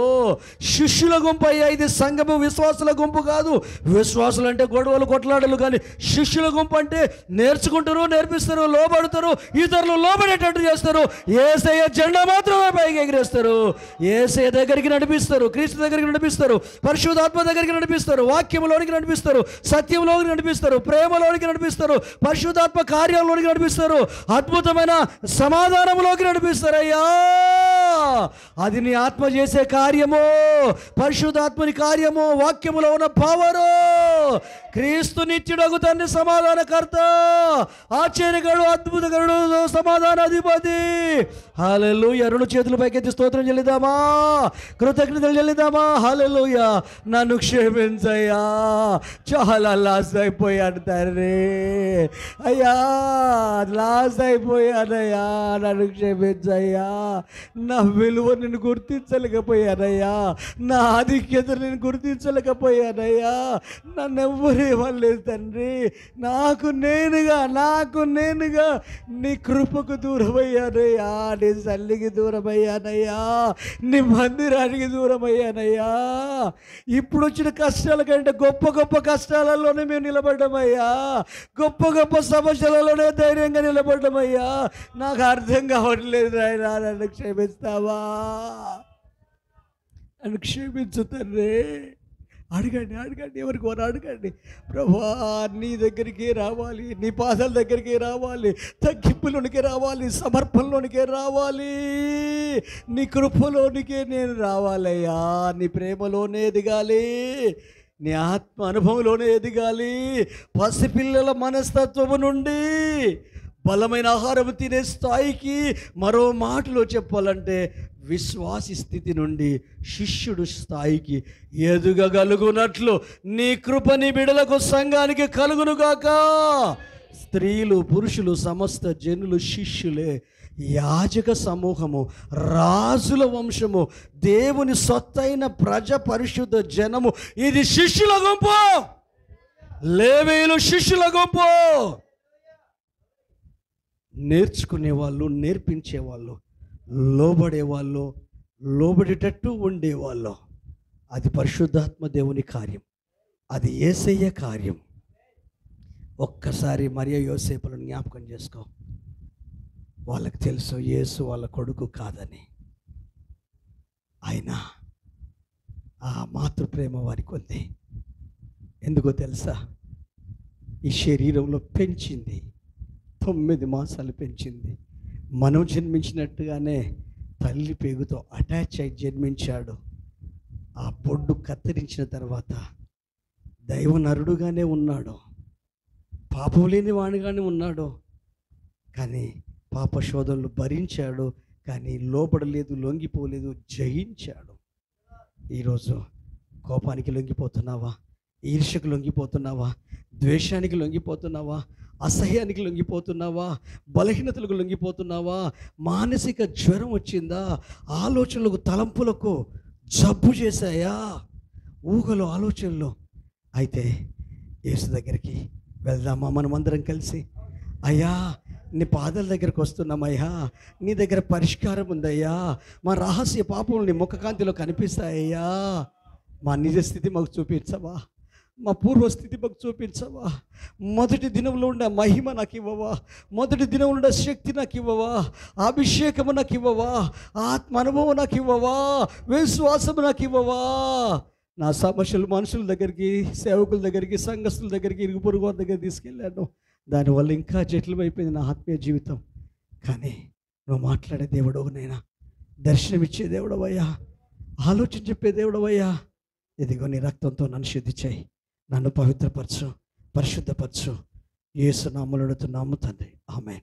శిష్యుల గుంపు అయ్యా ఇది. సంఘము విశ్వాసుల గుంపు కాదు. విశ్వాసులు అంటే గొడవలు కొట్లాడలు, కానీ శిష్యుల గుంపు అంటే నేర్చుకుంటారు, నేర్పిస్తారు, లోబడతారు, ఇతరులు లోబడేటట్టు చేస్తారు. యేసయ్య జెండా మాత్రమే పైకి ఎగిరేస్తారు. యేసయ్య దగ్గరికి నడిపిస్తారు, క్రీస్తు దగ్గరికి నడిపిస్తారు, పరిశుద్ధాత్మ దగ్గరికి నడిపిస్తారు, వాక్యంలోనికి నడిపిస్తారు, సత్యంలోనికి నడిపిస్తారు, ప్రేమలోనికి నడిపిస్తారు, పరిశుద్ధాత్మ కార్యాలలోనికి నడిపిస్తారు, అద్భుతమైన సమాధానంలోకి నడిపిస్తారు. అయ్యా అది నీ ఆత్మ చేసే కార్యము, పరిశుద్ధాత్మని కార్యము, వాక్యములో ఉన్న పవరు. క్రీస్తు నిత్యుడగు తండ్రి, సమాధానకర్త, ఆశ్చర్యకరుడు, అద్భుతకరుడు, సమాధానాధిపతి. హల్లెలూయా. రెండు చేతులు పైకెత్తి స్తోత్రం చెల్లిద్దామా, కృతజ్ఞతలు చెల్లిద్దామా. హల్లెలూయా. నన్ను క్షమించయ్యా, చాలా లాస్ అయిపోయాను తండ్రి. అయ్యా లాస్ అయిపోయానయ్యా, నన్ను క్షమించయ్యా. నా విలువ నేను గుర్తించలేకపోయానయ్యా, నా ఆధిక్యత నేను గుర్తించలేకపోయానయ్యా. నన్ను ఎవ్వరేమనలేదు తండ్రి. నాకు నేనుగా నీ కృపకు దూరమయ్యానయ్యా, నీ సల్లికి దూరమయ్యానయ్యా, నీ మందిరానికి దూరమయ్యానయ్యా. ఇప్పుడు వచ్చిన కష్టాల కంటే గొప్ప గొప్ప కష్టాలలోనే మేము నిలబడ్డామయ్యా, గొప్ప గొప్ప సమస్యలలోనే ధైర్యంగా నిలబడ్డామయ్యా. నాకు అర్థం కావట్లేదు నాయనా, నన్ను క్షమిస్తావా? నన్ను క్షమించు తండ్రి. అడగండి, ఎవరికి వారు అడగండి. ప్రభువా నీ దగ్గరికి రావాలి, నీ పాదాల దగ్గరికి రావాలి, తగ్గింపులోనికి రావాలి, సమర్పణలోనికే రావాలి, నీ కృపలోనికే నేను రావాలయ్యా. నీ ప్రేమలోనే ఎదగాలి, నీ ఆత్మ అనుభవంలోనే ఎదగాలి. పసిపిల్లల మనస్తత్వము నుండి బలమైన ఆహారం తినే స్థాయికి, మరో మాటలో చెప్పాలంటే విశ్వాసి స్థితి నుండి శిష్యుడు స్థాయికి ఎదుగగలుగునట్లు నీ కృప నీ బిడలకు, సంఘానికి కలుగునుగాక. స్త్రీలు, పురుషులు, సమస్త జనులు శిష్యులే. యాజక సమూహము, రాజుల వంశము, దేవుని సొత్తైన ప్రజ, పరిశుద్ధ జనము, ఇది శిష్యుల గుంపు. లేవీయులు శిష్యుల గుంపు. నేర్చుకునేవాళ్ళు, నేర్పించేవాళ్ళు, లోబడేవాళ్ళు, లోబడేటట్టు ఉండేవాళ్ళు. అది పరిశుద్ధాత్మ దేవుని కార్యం, అది యేసయ్య కార్యం. ఒక్కసారి మరియ యోసేపులను జ్ఞాపకం చేసుకో. వాళ్ళకి తెలుసు యేసు వాళ్ళ కొడుకు కాదని. అయినా ఆ మాతృప్రేమ వారికి ఉంది. ఎందుకో తెలుసా? ఈ శరీరంలో పెంచింది, 9 మాసాలు పెంచింది. మనం జన్మించినట్టుగానే తల్లి పేగుతో అటాచ్ అయి జన్మించాడు. ఆ బొడ్డు కత్తిరించిన తర్వాత దైవ నరుడుగానే ఉన్నాడు, పాపం లేని వాడిగానే ఉన్నాడు. కానీ పాప శోధనలు భరించాడు, కానీ లోబడలేదు, లొంగిపోలేదు, జయించాడు. ఈరోజు కోపానికి లొంగిపోతున్నావా? ఈర్ష్యకు లొంగిపోతున్నావా? ద్వేషానికి లొంగిపోతున్నావా? అసహ్యానికి లొంగిపోతున్నావా? బలహీనతలకు లొంగిపోతున్నావా? మానసిక జ్వరం వచ్చిందా? ఆలోచనలకు, తలంపులకు జబ్బు చేశాయా? ఊహలో, ఆలోచనలు. అయితే యేసు దగ్గరికి వెళ్దామా మనమందరం కలిసి? అయ్యా నీ పాదాల దగ్గరకు వస్తున్నామయ్యా, నీ దగ్గర పరిష్కారం ఉందయ్యా, మా రహస్య పాపములు నీ ముఖకాంతిలో కనిపిస్తాయ్యా, మా నిజ స్థితి మాకు చూపించవా? మా పూర్వస్థితి మాకు చూపించవా. మొదటి దినంలో ఉండే మహిమ నాకు ఇవ్వవా. మొదటి దినంలో ఉండే శక్తి నాకు ఇవ్వవా. అభిషేకము నాకు ఇవ్వవా. ఆత్మ అనుభవం నాకు ఇవ్వవా. విశ్వాసము నాకు ఇవ్వవా. నా సమస్యలు మనుషుల దగ్గరికి, సేవకుల దగ్గరికి, సంఘస్థుల దగ్గరికి, ఇరుగు పొరుగు వారి దగ్గర తీసుకెళ్ళాను. దానివల్ల ఇంకా జటిలమైపోయింది నా ఆత్మీయ జీవితం. కానీ నువ్వు మాట్లాడే దేవుడు నైనా, దర్శనమిచ్చే దేవుడవయ్యా, ఆలోచన చెప్పే దేవుడవయ్యా. ఇదిగో నీ రక్తంతో నన్ను శుద్ధి చేయి, నన్ను పవిత్రపరచు, పరిశుద్ధపరచు. యేసు నామములో అడుగుతున్నాము తండ్రి, ఆమేన్.